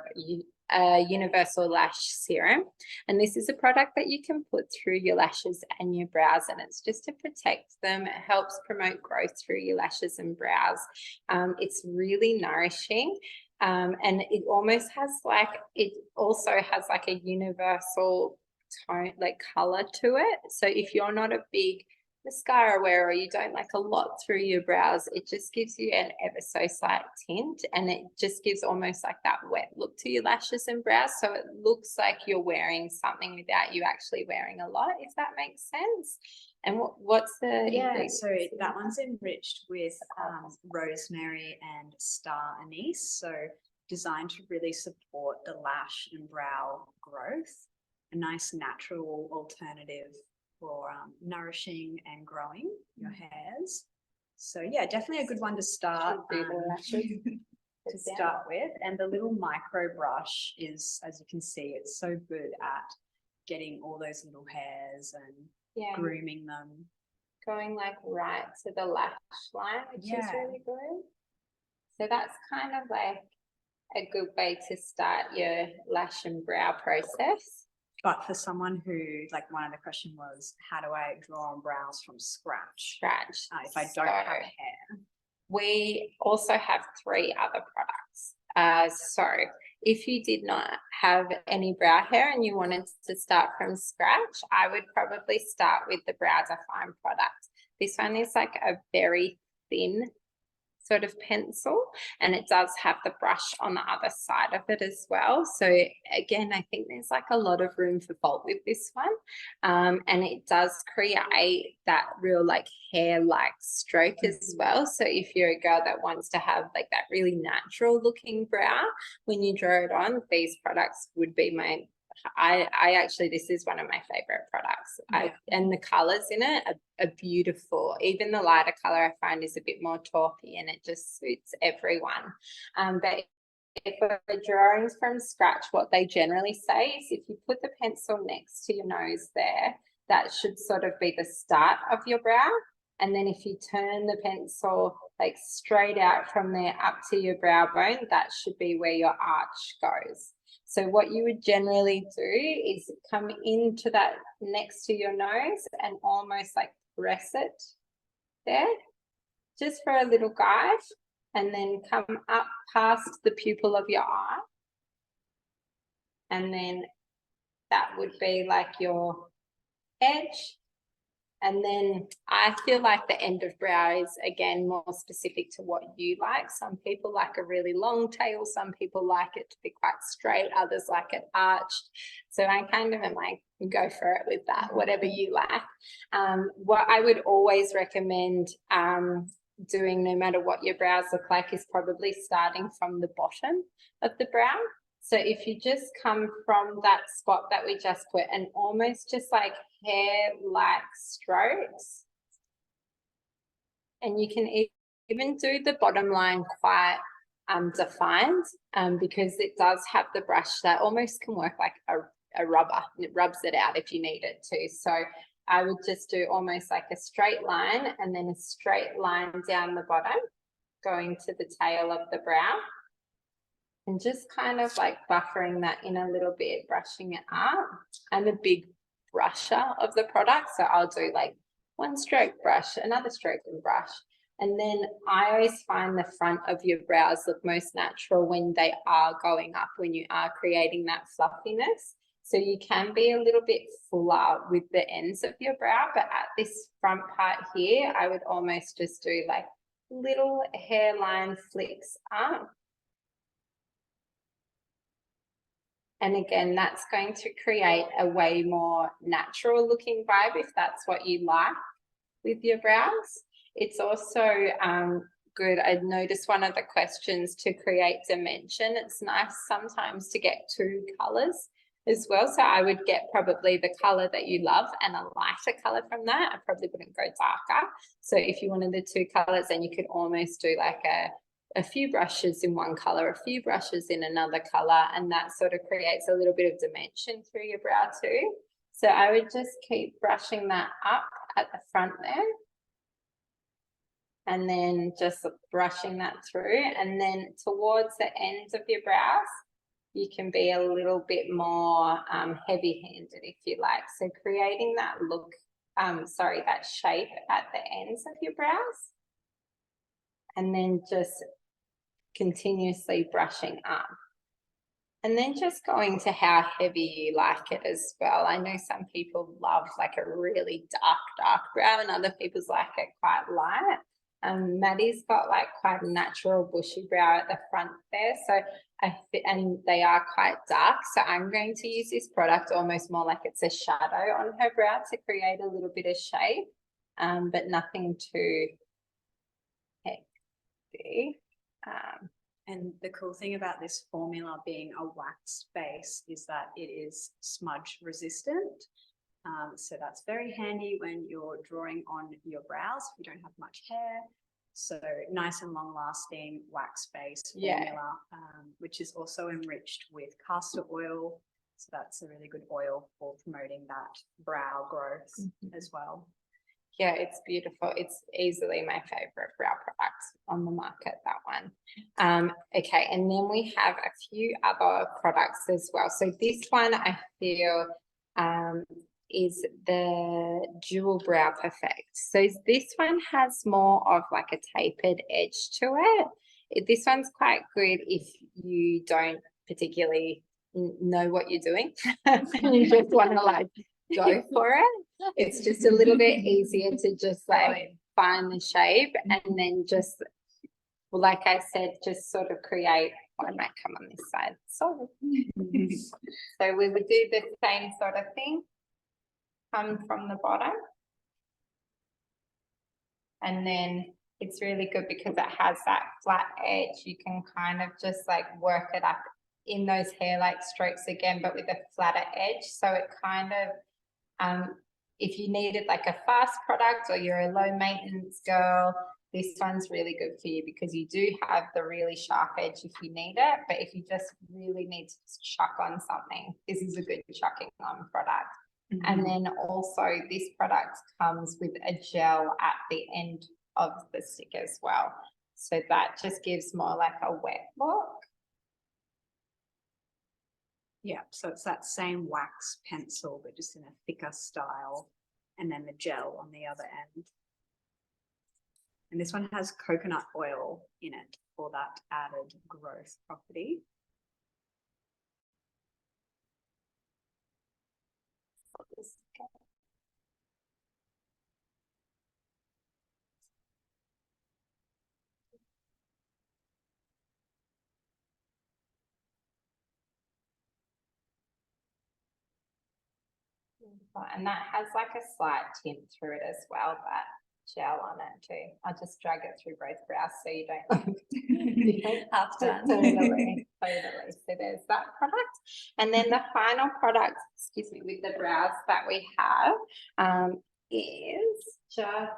a universal lash serum, and this is a product that you can put through your lashes and your brows, and it's just to protect them. It helps promote growth through your lashes and brows. It's really nourishing, and it almost has like, it also has like a universal tone, like color to it. So if you're not a big mascara wearer, you don't like a lot through your brows, it just gives you an ever so slight tint, and it just gives almost like that wet look to your lashes and brows, so it looks like you're wearing something without you actually wearing a lot, if that makes sense. And what's the so that one's enriched with rosemary and star anise, so designed to really support the lash and brow growth, a nice natural alternative for nourishing and growing your hairs. So yeah, definitely a good one to start to start with. And the little micro brush is, as you can see, it's so good at getting all those little hairs and grooming them. Going like right to the lash line, which is really good. So that's kind of like a good way to start your lash and brow process. But for someone who, like, one of the question was, how do I draw on brows from scratch? If I don't have hair. We also have 3 other products. So if you did not have any brow hair and you wanted to start from scratch, I would probably start with the Brow Define product. This one is like a very thin sort of pencil, and it does have the brush on the other side of it as well. So again, I think there's like a lot of room for fault with this one, and it does create that real like hair-like stroke as well. So if you're a girl that wants to have like that really natural looking brow when you draw it on, these products would be my I actually, this is one of my favorite products. And the colors in it are beautiful. Even the lighter color I find is a bit more taupey, and it just suits everyone. But if we're drawing from scratch, what they generally say is if you put the pencil next to your nose there, that should sort of be the start of your brow. And then if you turn the pencil like straight out from there up to your brow bone, that should be where your arch goes. So what you would generally do is come into that next to your nose and almost like press it there, just for a little guide, and then come up past the pupil of your eye. And then that would be like your edge. And then I feel like the end of brow is, again, more specific to what you like. Some people like a really long tail. Some people like it to be quite straight. Others like it arched. So I kind of am like, go for it with that, whatever you like. What I would always recommend doing, no matter what your brows look like, is probably starting from the bottom of the brow. So if you just come from that spot that we just put and almost just like hair-like strokes, and you can even do the bottom line quite defined, because it does have the brush that almost can work like a rubber. It rubs it out if you need it to. So I would just do almost like a straight line and then a straight line down the bottom, going to the tail of the brow. And just kind of like buffering that in a little bit, brushing it up. I'm a big brusher of the product, so I'll do like one stroke brush, another stroke and brush. And then I always find the front of your brows look most natural when they are going up, when you are creating that fluffiness. So you can be a little bit fuller with the ends of your brow, but at this front part here, I would almost just do like little hairline flicks up. And again, that's going to create a way more natural looking vibe if that's what you like with your brows. It's also good. I noticed one of the questions to create dimension. It's nice sometimes to get two colors as well. So I would get probably the color that you love and a lighter color from that. I probably wouldn't go darker. So if you wanted the two colors, then you could almost do like a few brushes in one color, a few brushes in another color, and that sort of creates a little bit of dimension through your brow too. So I would just keep brushing that up at the front there, and then just brushing that through, and then towards the ends of your brows, you can be a little bit more heavy-handed if you like. So creating that look, that shape at the ends of your brows, and then just continuously brushing up. And then just going to how heavy you like it as well. I know some people love like a really dark brow, and other people's like it quite light. Maddie's got like quite a natural bushy brow at the front there, so and they are quite dark. So I'm going to use this product almost more like it's a shadow on her brow to create a little bit of shape, but nothing too hectic. And the cool thing about this formula being a wax base is that it is smudge resistant. So that's very handy when you're drawing on your brows if you don't have much hair. So nice and long lasting wax base formula, which is also enriched with castor oil. So that's a really good oil for promoting that brow growth as well. Yeah, it's beautiful. It's easily my favorite brow product on the market, that one. Okay, and then we have a few other products as well. So this one I feel is the Dual Brow Perfect. So this one has more of like a tapered edge to it. This one's quite good if you don't particularly know what you're doing and you just want to like go for it. It's just a little bit easier to just like find the shape and then just, like I said, just sort of create. I might come on this side. Sorry. So we would do the same sort of thing. Come from the bottom. And then it's really good because it has that flat edge. You can kind of just like work it up in those hair-like strokes again, but with a flatter edge. So it kind of, if you needed like a fast product or you're a low maintenance girl, this one's really good for you because you do have the really sharp edge if you need it. But if you just really need to chuck on something, this is a good chucking on product. And then also this product comes with a gel at the end of the stick as well. So that just gives more like a wet look. Yeah, so it's that same wax pencil, but just in a thicker style, and then the gel on the other end. And this one has coconut oil in it for that added growth property. And that has like a slight tint through it as well, that gel on it too. I'll just drag it through both brows so you don't Half done. Totally. So there's that product. And then the final product, excuse me, with the brows that we have is just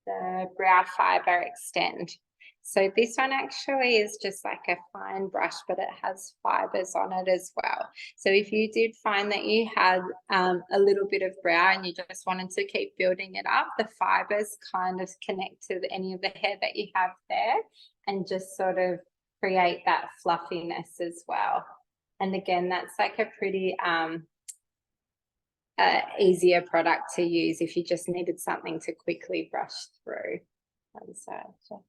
the Brow Fiber Extend. So this one actually is just like a fine brush, but it has fibers on it as well. So if you did find that you had a little bit of brow and you just wanted to keep building it up, the fibers kind of connect to any of the hair that you have there and just sort of create that fluffiness as well. And again, that's like a pretty easier product to use if you just needed something to quickly brush through. And so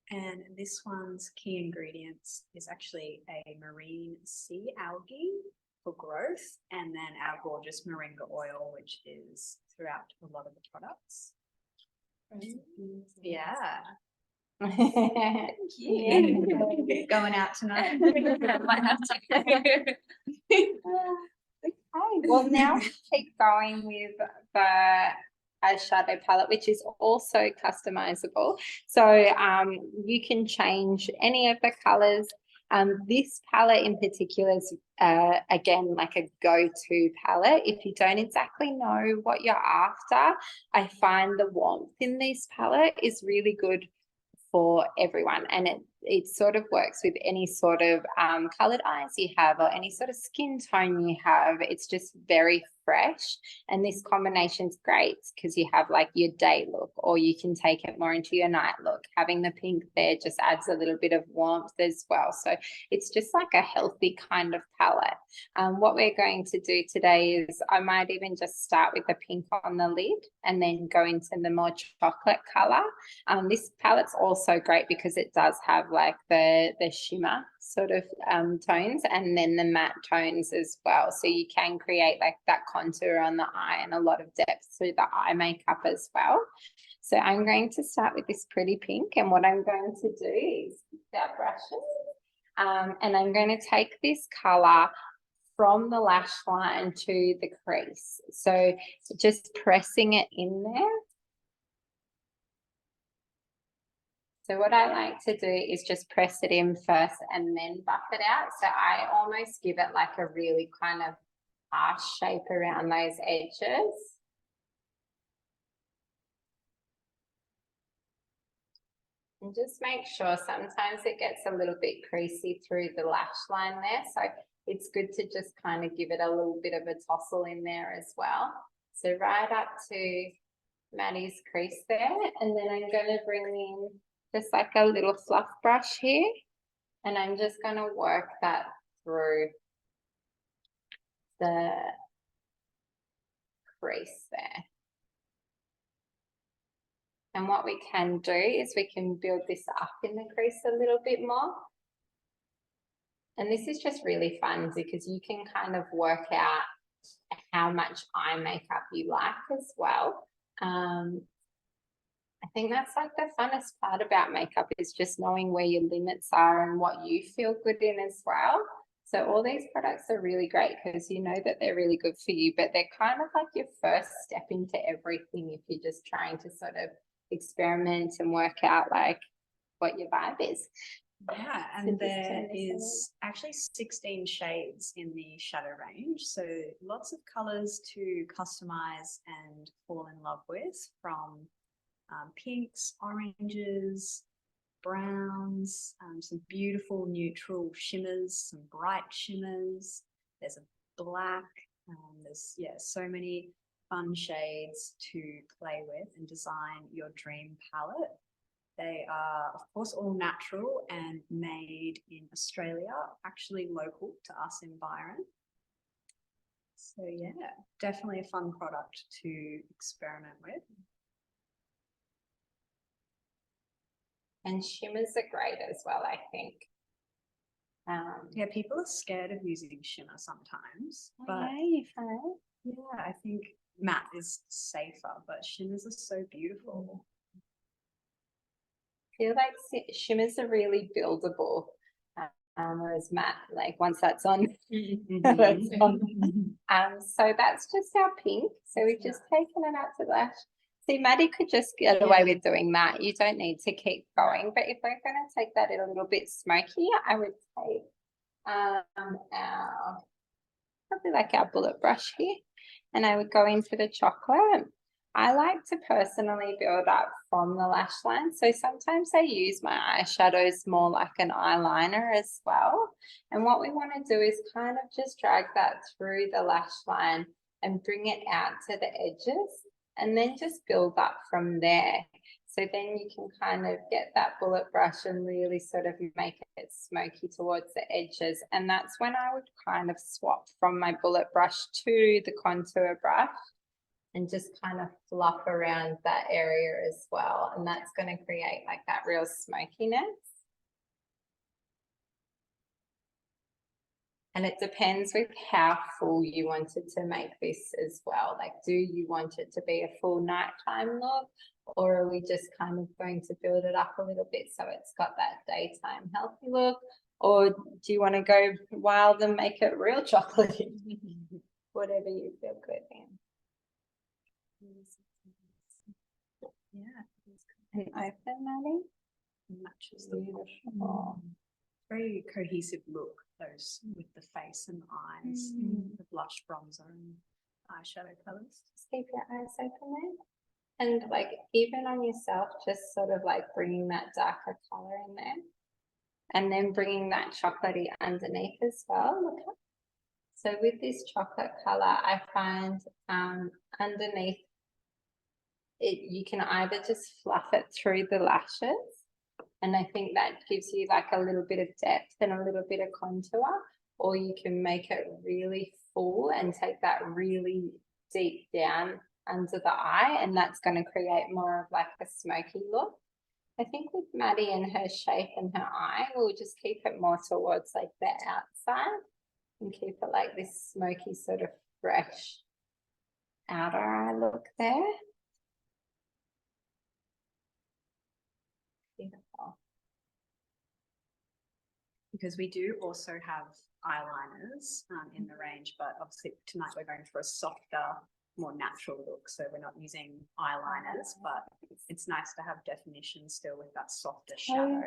And this one's key ingredients is actually a marine sea algae for growth, and then our gorgeous moringa oil, which is throughout a lot of the products. Yeah. Thank you. Going out tonight. Might have to. Okay, well now we keep going with the eyeshadow palette, which is also customizable. So you can change any of the colors. This palette in particular is again like a go-to palette. If you don't exactly know what you're after, I find the warmth in this palette is really good for everyone, and it sort of works with any sort of colored eyes you have or any sort of skin tone you have. It's just very fresh, and this combination is great because you have like your day look, or you can take it more into your night look. Having the pink there just adds a little bit of warmth as well, so it's just like a healthy kind of palette. What we're going to do today is I might even just start with the pink on the lid and then go into the more chocolate color. This palette's also great because it does have like the shimmer sort of tones and then the matte tones as well, so you can create like that contour on the eye and a lot of depth through the eye makeup as well. So I'm going to start with this pretty pink, and what I'm going to do is that brushes and I'm going to take this color from the lash line to the crease, so just pressing it in there. So what I like to do is just press it in first and then buff it out. So I almost give it like a really kind of harsh shape around those edges. And just make sure, sometimes it gets a little bit creasy through the lash line there. So it's good to just kind of give it a little bit of a tousle in there as well. So right up to Maddie's crease there. And then I'm going to bring in just like a little fluff brush here, and I'm just going to work that through the crease there. And what we can do is we can build this up in the crease a little bit more. And this is just really fun because you can kind of work out how much eye makeup you like as well. I think that's like the funnest part about makeup, is just knowing where your limits are and what you feel good in as well. So all these products are really great because you know that they're really good for you, but they're kind of like your first step into everything if you're just trying to sort of experiment and work out like what your vibe is. Yeah, So and just there turn this is actually 16 shades in the shadow range. So lots of colors to customize and fall in love with, from pinks, oranges, browns, some beautiful neutral shimmers, some bright shimmers. There's a black. There's, yeah, so many fun shades to play with and design your dream palette. They are, of course, all natural and made in Australia, actually local to us in Byron. So yeah, definitely a fun product to experiment with. And shimmers are great as well, I think. Yeah, people are scared of using shimmer sometimes, but yeah, you find. yeah, I think matte is safer, but shimmers are so beautiful. I feel like shimmers are really buildable, whereas matte, like once that's on, that's on. So that's just our pink. So we've just taken it out to the lash. See, Maddie could just get away with doing matte. You don't need to keep going. But if we're going to take that a little bit smoky, I would take our probably like our bullet brush here, and I would go into the chocolate. I like to personally build up from the lash line. So sometimes I use my eyeshadows more like an eyeliner as well. And what we want to do is kind of just drag that through the lash line and bring it out to the edges, and then just build up from there. So then you can kind of get that bullet brush and really sort of make it smoky towards the edges. And that's when I would kind of swap from my bullet brush to the contour brush and just kind of fluff around that area as well. And that's going to create like that real smokiness. And it depends with how full you wanted to make this as well. Like, do you want it to be a full nighttime look, or are we just kind of going to build it up a little bit so it's got that daytime healthy look? Or do you want to go wild and make it real chocolatey? Whatever you feel good in. Yeah. And open, Maddie. Matches the Beautiful. very cohesive look, those with the face and eyes, the blush, bronzer, and eyeshadow colors. Just keep your eyes open there. And like even on yourself, just sort of like bringing that darker color in there. And then bringing that chocolatey underneath as well. Look up. So with this chocolate color, I find underneath it, you can either just fluff it through the lashes. And I think that gives you like a little bit of depth and a little bit of contour, or you can make it really full and take that really deep down under the eye, and that's going to create more of like a smoky look. I think with Maddie and her shape and her eye, we'll just keep it more towards like the outside and keep it like this smoky sort of fresh outer eye look there. Beautiful. Because we do also have eyeliners in the range, but obviously tonight we're going for a softer, more natural look. So we're not using eyeliners, but it's nice to have definition still with that softer shadow.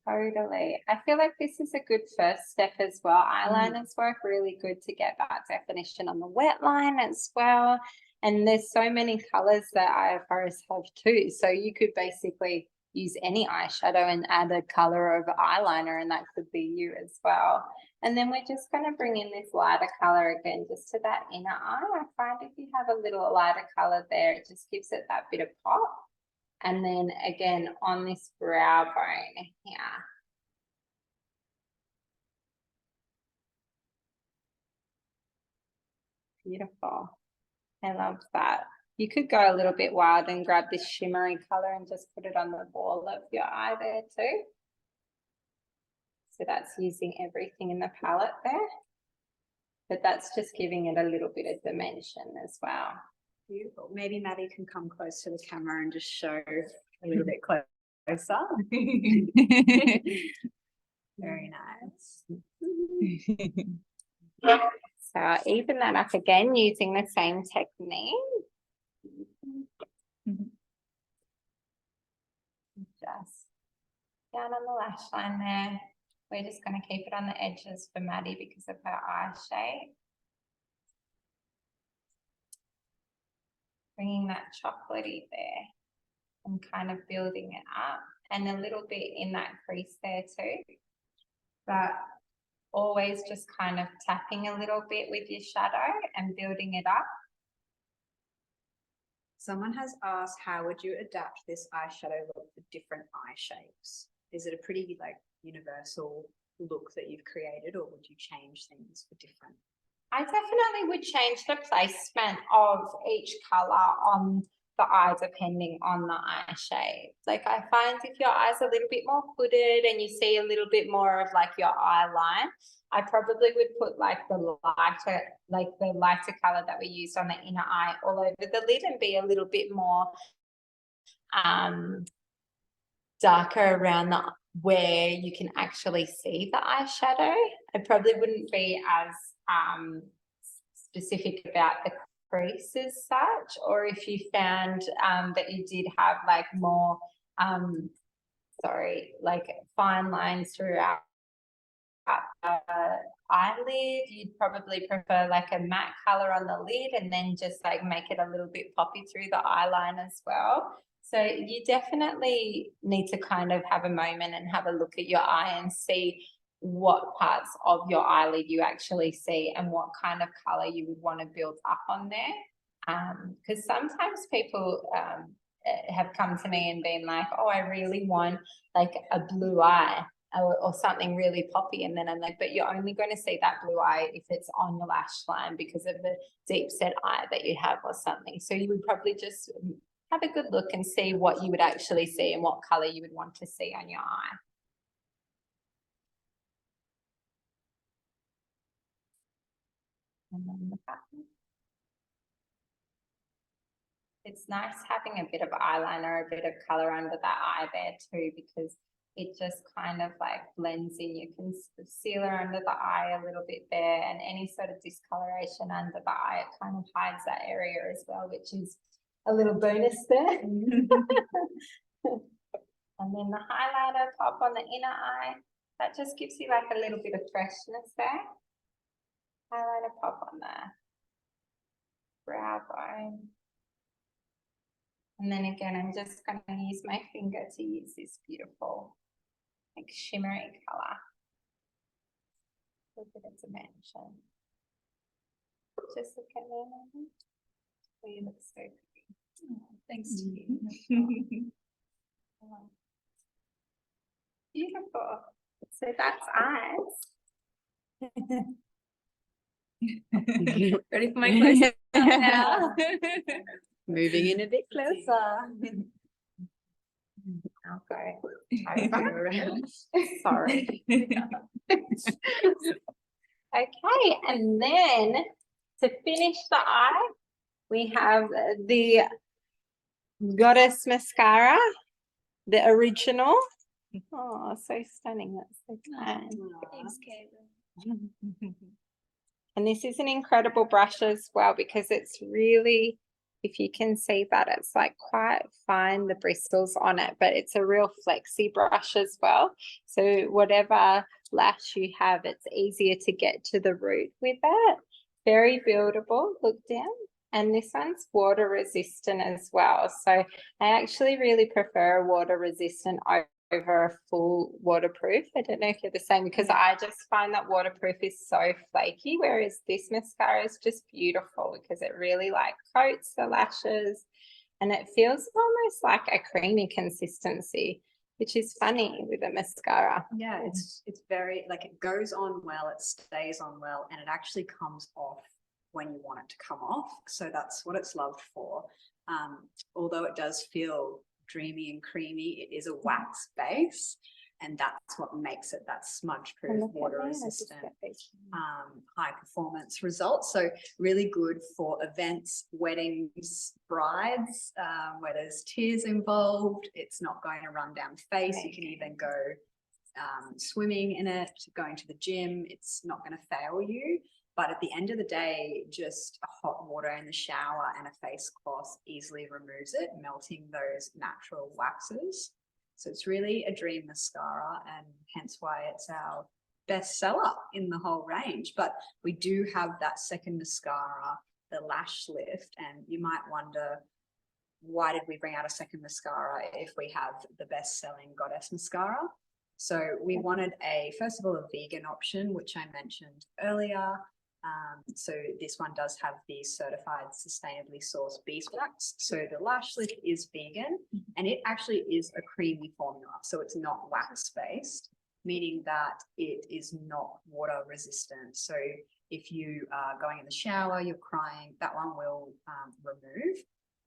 Totally. I feel like this is a good first step as well. Eyeliners work really good to get that definition on the wet line as well. And there's so many colors that Horus have too. So you could basically use any eyeshadow and add a color of eyeliner, and that could be you as well. And then we're just going to bring in this lighter color again, just to that inner eye. I find if you have a little lighter color there, it just gives it that bit of pop. And then again, on this brow bone here. Beautiful. I love that. You could go a little bit wild and grab this shimmery color and just put it on the ball of your eye there too. So that's using everything in the palette there. But that's just giving it a little bit of dimension as well. Beautiful. Maybe Maddie can come close to the camera and just show a little bit closer. Very nice. So even that up again using the same technique. Just down down on the lash line there. We're just going to keep it on the edges for Maddie because of her eye shape. Bringing that chocolatey there and kind of building it up, and a little bit in that crease there too. But always just kind of tapping a little bit with your shadow and building it up. Someone has asked, how would you adapt this eyeshadow look for different eye shapes? Is it a pretty like universal look that you've created, or would you change things for different? I definitely would change the placement of each color on the eye depending on the eye shape. Like I find if your eye's a little bit more hooded and you see a little bit more of like your eye line, I probably would put like the lighter color that we used on the inner eye all over the lid and be a little bit more darker around the where you can actually see the eyeshadow. I probably wouldn't be as specific about the crease as such, or if you found that you did have like more like fine lines throughout eyelid, you'd probably prefer like a matte color on the lid and then just like make it a little bit poppy through the eyeline as well. So you definitely need to kind of have a moment and have a look at your eye and see what parts of your eyelid you actually see and what kind of color you would want to build up on there. Because sometimes people have come to me and been like, oh, I really want like a blue eye or something really poppy, and then I'm like, but you're only going to see that blue eye if it's on your lash line because of the deep set eye that you have or something. So you would probably just have a good look and see what you would actually see and what color you would want to see on your eye. And then the button. It's nice having a bit of eyeliner, a bit of color under that eye there too, because it just kind of like blends in. You can concealer under the eye a little bit there, and any sort of discoloration under the eye, it kind of hides that area as well, which is a little bonus there. And then the highlighter pop on the inner eye, that just gives you like a little bit of freshness there. Highlighter pop on the brow bone. And then again, I'm just going to use my finger to use this beautiful like shimmery color. A bit of dimension. Just look at me. Oh, you look so pretty. Oh, thanks to you. Oh. Beautiful. So that's eyes. Ready for my close-up now? Moving in a bit closer. I'll go around. Sorry. Okay, and then to finish the eye, we have the Goddess Mascara, the original. Oh, so stunning. That's so kind. Thanks, Caitlin. And this is an incredible brush as well, because it's really, if you can see that, it's like quite fine, the bristles on it, but it's a real flexy brush as well. So whatever lash you have, it's easier to get to the root with it. Very buildable, look down. And this one's water resistant as well. So I actually really prefer a water resistant over a full waterproof. I don't know if you're the same, because I just find that waterproof is so flaky, whereas this mascara is just beautiful because it really like coats the lashes and it feels almost like a creamy consistency, which is funny with a mascara. Yeah, it's very like it goes on well, it stays on well, and it actually comes off when you want it to come off. So that's what it's loved for. Although it does feel dreamy and creamy, it is a wax base, and that's what makes it that smudge proof, water resistant, high performance result. So really good for events, weddings, brides, where there's tears involved. It's not going to run down the face. You can even go swimming in it, going to the gym. It's not going to fail you. But at the end of the day, just hot water in the shower and a face cloth easily removes it, melting those natural waxes. So it's really a dream mascara, and hence why it's our best seller in the whole range. But we do have that second mascara, the Lash Lift, and you might wonder, why did we bring out a second mascara if we have the best selling Goddess mascara? So we wanted first of all, a vegan option, which I mentioned earlier. So this one does have the certified sustainably sourced beeswax. So the Lash Lift is vegan, and it actually is a creamy formula. So it's not wax based, meaning that it is not water resistant. So if you are going in the shower, you're crying, that one will remove.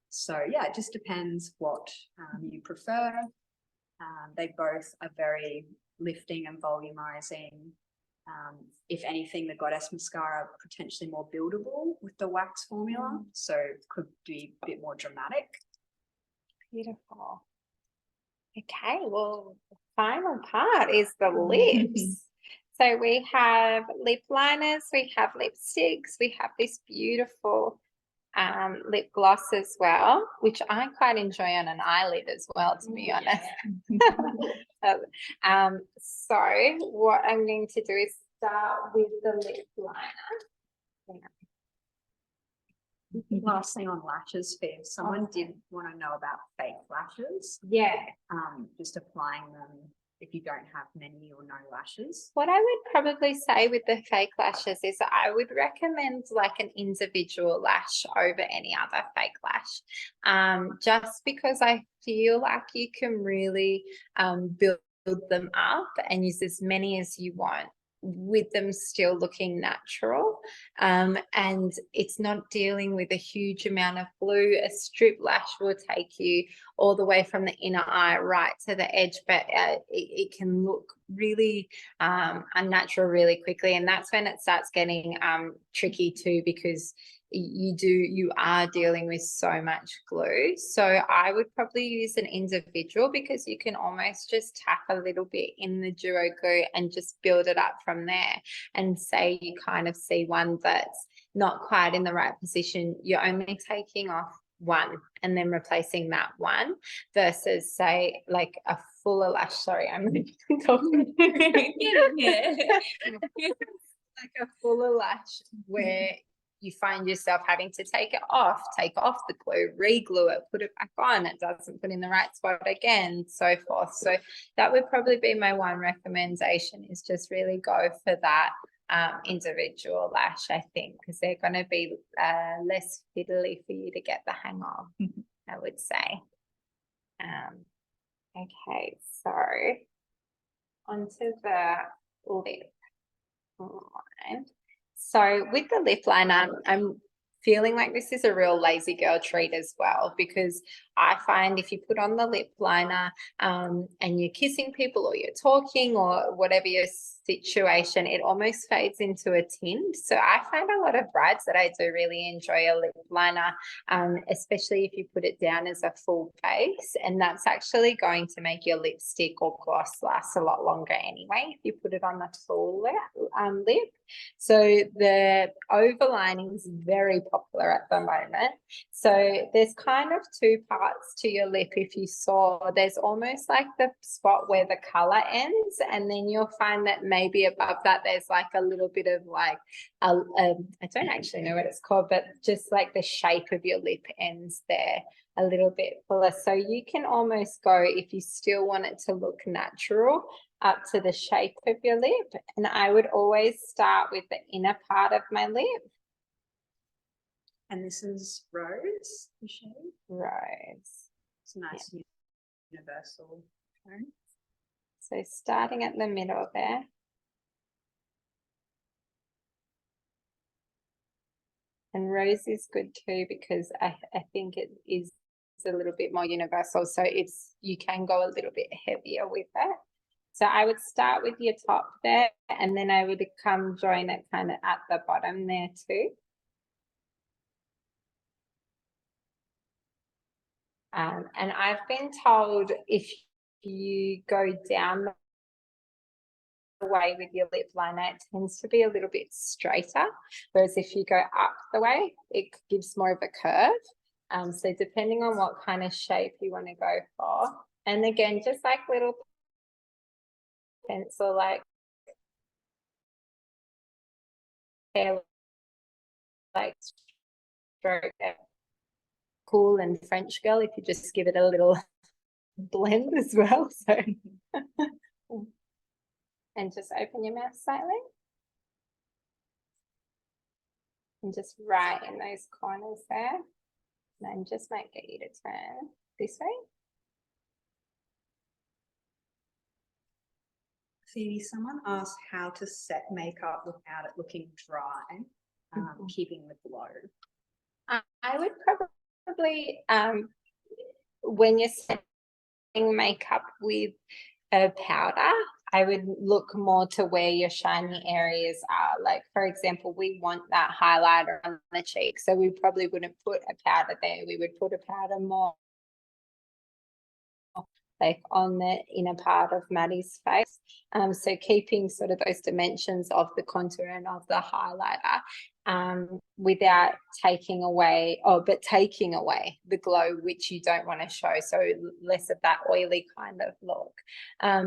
So yeah, it just depends what you prefer. They both are very lifting and volumizing. If anything, the Goddess mascara potentially more buildable with the wax formula, so it could be a bit more dramatic. Beautiful. Okay, well, the final part is the lips. So we have lip liners, we have lipsticks, we have this beautiful lip gloss as well, which I quite enjoy on an eyelid as well, to be honest. So what I'm going to do is start with the lip liner. Last thing on lashes, Phoebe, someone did want to know about fake lashes. Yeah. Just applying them if you don't have many or no lashes. What I would probably say with the fake lashes is I would recommend like an individual lash over any other fake lash, just because I feel like you can really build them up and use as many as you want with them still looking natural, and it's not dealing with a huge amount of glue. A strip lash will take you all the way from the inner eye right to the edge, but it can look really unnatural really quickly, and that's when it starts getting tricky too, because you are dealing with so much glue. So I would probably use an individual, because you can almost just tap a little bit in the duo glue and just build it up from there. And say you kind of see one that's not quite in the right position, you're only taking off one and then replacing that one, versus say like a fuller lash. Sorry, I'm talking. Like a fuller lash where you find yourself having to take off the glue, re-glue it, put it back on, it doesn't put in the right spot again, so forth. So that would probably be my one recommendation, is just really go for that individual lash, I think, because they're going to be less fiddly for you to get the hang of, I would say. Okay, so onto the lip line. So with the lip liner, I'm feeling like this is a real lazy girl treat as well, because I find if you put on the lip liner and you're kissing people or you're talking or whatever your situation, it almost fades into a tint. So I find a lot of brides that I do really enjoy a lip liner, especially if you put it down as a full base, and that's actually going to make your lipstick or gloss last a lot longer anyway if you put it on the full lip. So the overlining is very popular at the moment. So there's kind of two parts to your lip. If you saw, there's almost like the spot where the color ends, and then you'll find that maybe above that there's like a little bit of like I don't actually know what it's called, but just like the shape of your lip ends there a little bit fuller. So you can almost go, if you still want it to look natural, up to the shape of your lip. And I would always start with the inner part of my lip. And this is Rose, the shade? Rose. It's a nice universal tone. So starting at the middle there. And Rose is good too, because I think it is a little bit more universal. So you can go a little bit heavier with it. So I would start with your top there, and then I would come join it kind of at the bottom there too. And I've been told if you go down the way with your lip liner, it tends to be a little bit straighter, whereas if you go up the way, it gives more of a curve. So depending on what kind of shape you want to go for. And again, just like little pencil, like hair, like stroke, cool and French girl if you just give it a little blend as well. So and just open your mouth slightly and just right in those corners there. And then just might get you to turn this way. Phoebe, someone asked how to set makeup without it looking dry, keeping the glow. I would probably, when you're setting makeup with a powder, I would look more to where your shiny areas are. Like, for example, we want that highlighter on the cheek, so we probably wouldn't put a powder there. We would put a powder more like on the inner part of Maddie's face. So keeping sort of those dimensions of the contour and of the highlighter without taking away, but taking away the glow, which you don't want to show. So less of that oily kind of look.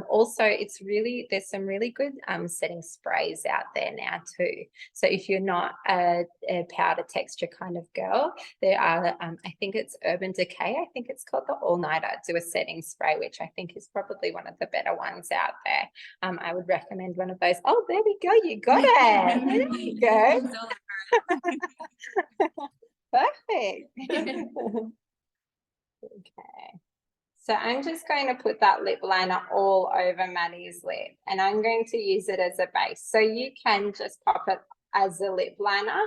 Also, there's some really good setting sprays out there now too. So if you're not a powder texture kind of girl, there are, I think it's Urban Decay, I think it's called the All Nighter, do a setting spray, which I think is probably one of the better ones out there. I would recommend one of those. Oh, there we go. You got it. There you go. Perfect. Okay. So I'm just going to put that lip liner all over Maddie's lip, and I'm going to use it as a base. So you can just pop it as a lip liner,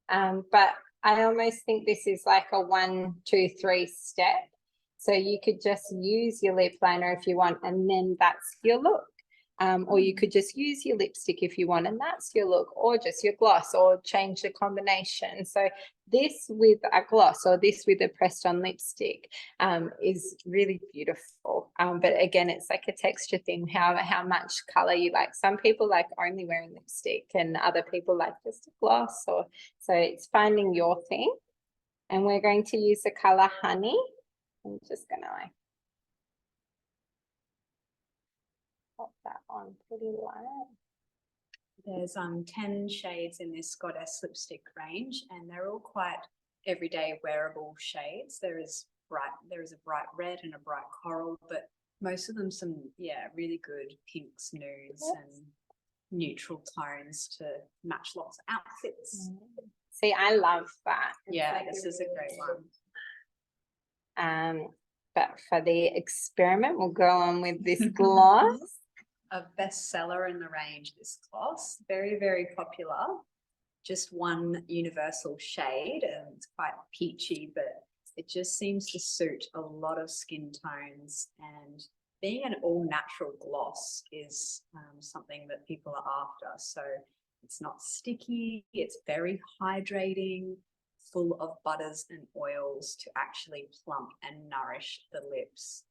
but I almost think this is like a 1, 2, 3 step. So you could just use your lip liner if you want, and then that's your look. Or you could just use your lipstick if you want, and that's your look, or just your gloss, or change the combination. So this with a gloss or this with a pressed on lipstick is really beautiful. But again, it's like a texture thing, how much color you like. Some people like only wearing lipstick, and other people like just a gloss. So it's finding your thing. And we're going to use the color Honey. I'm just going to like pop that on pretty light. There's 10 shades in this Goddess lipstick range, and they're all quite everyday wearable shades. There is a bright red and a bright coral, but most of them some really good pinks, nudes, and neutral tones to match lots of outfits. See, I love that. Yeah, this is a great one. But for the experiment, we'll go on with this gloss. A bestseller in the range, this gloss, very, very popular. Just one universal shade, and it's quite peachy, but it just seems to suit a lot of skin tones. And being an all natural gloss is something that people are after. So it's not sticky, it's very hydrating, full of butters and oils to actually plump and nourish the lips.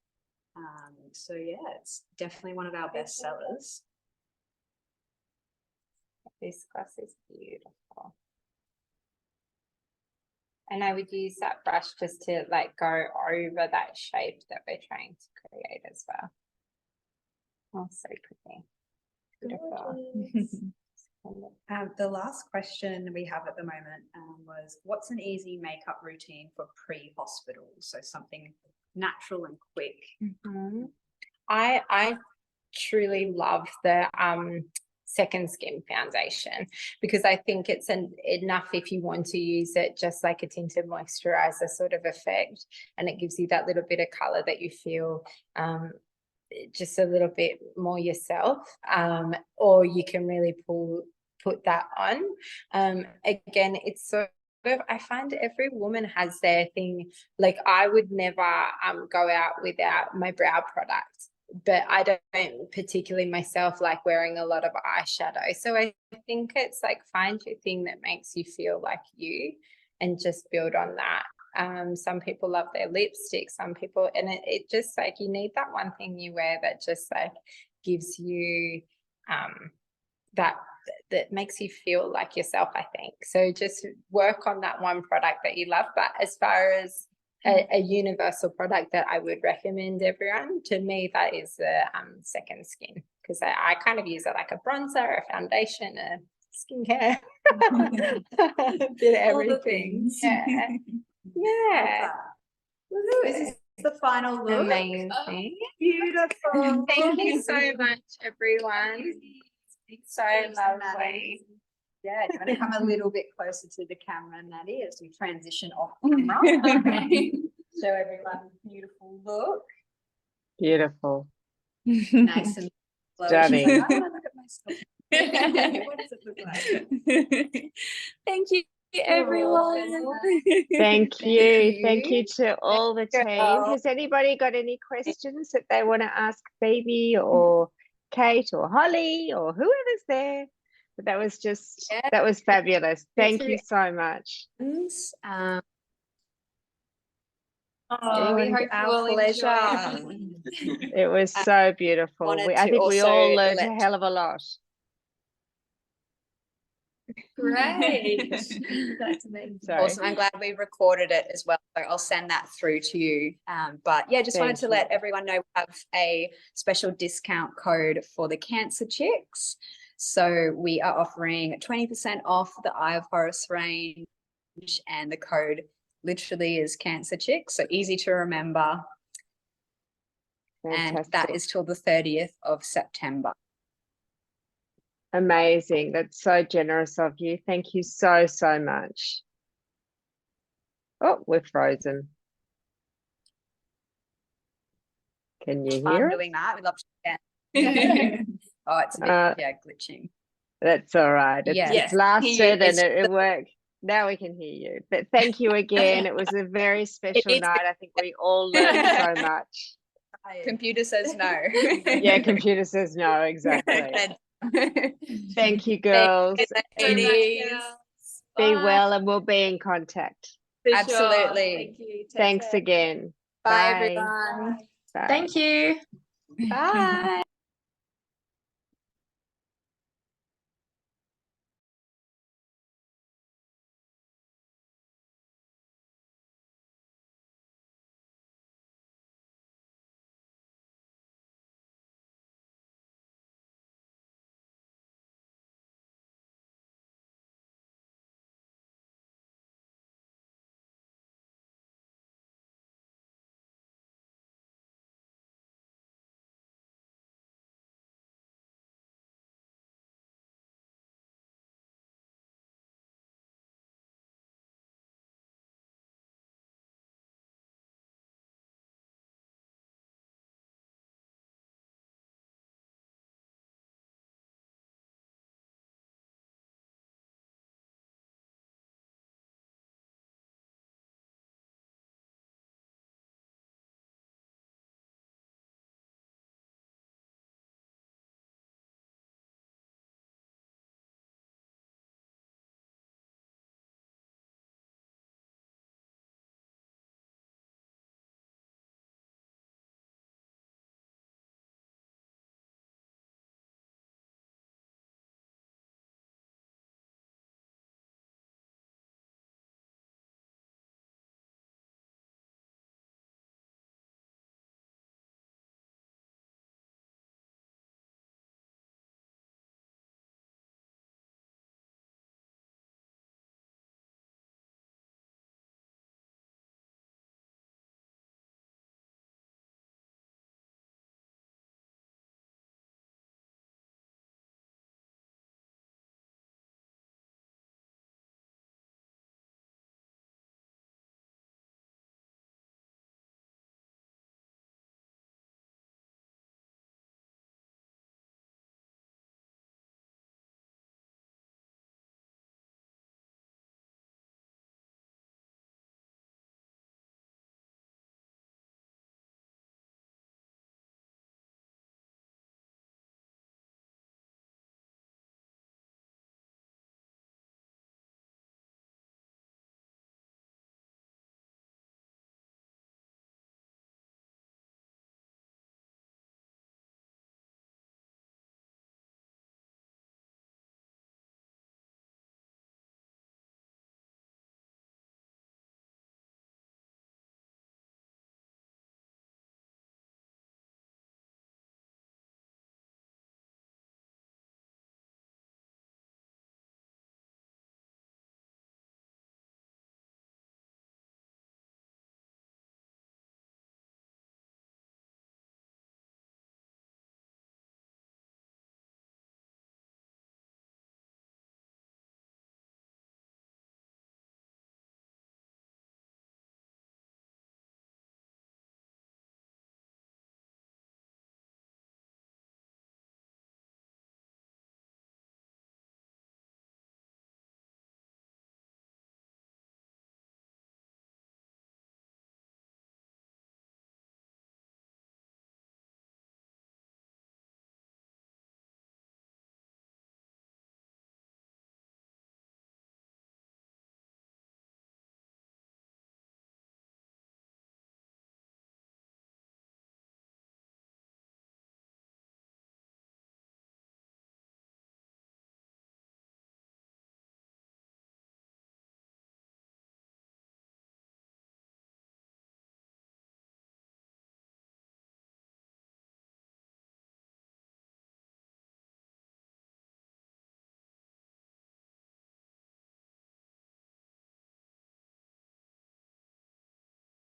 So yeah, it's definitely one of our best sellers. This gloss is beautiful. And I would use that brush just to like go over that shape that we're trying to create as well. Oh, so pretty. Beautiful. The last question we have at the moment was, what's an easy makeup routine for pre-hospital? So something natural and quick. I truly love the Second Skin foundation, because I think it's enough if you want to use it just like a tinted moisturizer sort of effect, and it gives you that little bit of color that you feel just a little bit more yourself, or you can really put that on. Again, it's so I find every woman has their thing. Like I would never go out without my brow product, but I don't particularly myself like wearing a lot of eyeshadow. So I think it's like find your thing that makes you feel like you, and just build on that. Some people love their lipstick, some people, and it just like you need that one thing you wear that just like gives you that makes you feel like yourself, I think. So just work on that one product that you love. But as far as a universal product that I would recommend everyone. To me, that is the Second Skin, because I kind of use it like a bronzer, a foundation, a skincare, a bit of All the everything. things. Yeah. Yeah. Woohoo, this is the final look. Amazing. Beautiful. Thank you so much, everyone. So lovely. Yeah, do you want to come a little bit closer to the camera, Maddie, as we transition off camera? Show everyone a beautiful look. Beautiful. Nice and glowy. Stunning. She's like, I want to look at myself. What does it look like? Thank you, everyone. Thank you. Thank you to all the team. girl. Has anybody got any questions that they want to ask Phoebe or Cait or Holly or whoever's there? But that was just, Yeah. that was fabulous. Thank through you so much. Oh, Anyone we hope you our all pleasure. enjoy. It was so beautiful. wanted I to think we all also learned a let- hell of a lot. Great. That's amazing. Sorry. Awesome. I'm glad we recorded it as well. So I'll send that through to you. But yeah, just wanted Thank to you. let everyone know we have a special discount code for the Cancer Chicks. So we are offering 20% off the Eye of Horus range, and the code literally is Cancer Chicks. So easy to remember. And that Fantastic. is till the 30th of September. Amazing. That's so generous of you. Thank you so, so much. Oh, we're frozen. Can you Fun hear us? doing that. We love to Oh, it's a bit, yeah, glitching. That's all right. It's, Yeah. it's Yes, lasted and it's it worked. Now we can hear you. But thank you again. It was a very special is- night. I think we all learned so much. Computer says no. Yeah, computer says no, exactly. Thank you, Thank girls. you, ladies. Be well and we'll be in contact. Absolutely. Thank you. Take Thanks care. again. Bye, Bye. everyone. Bye. Thank you. Bye.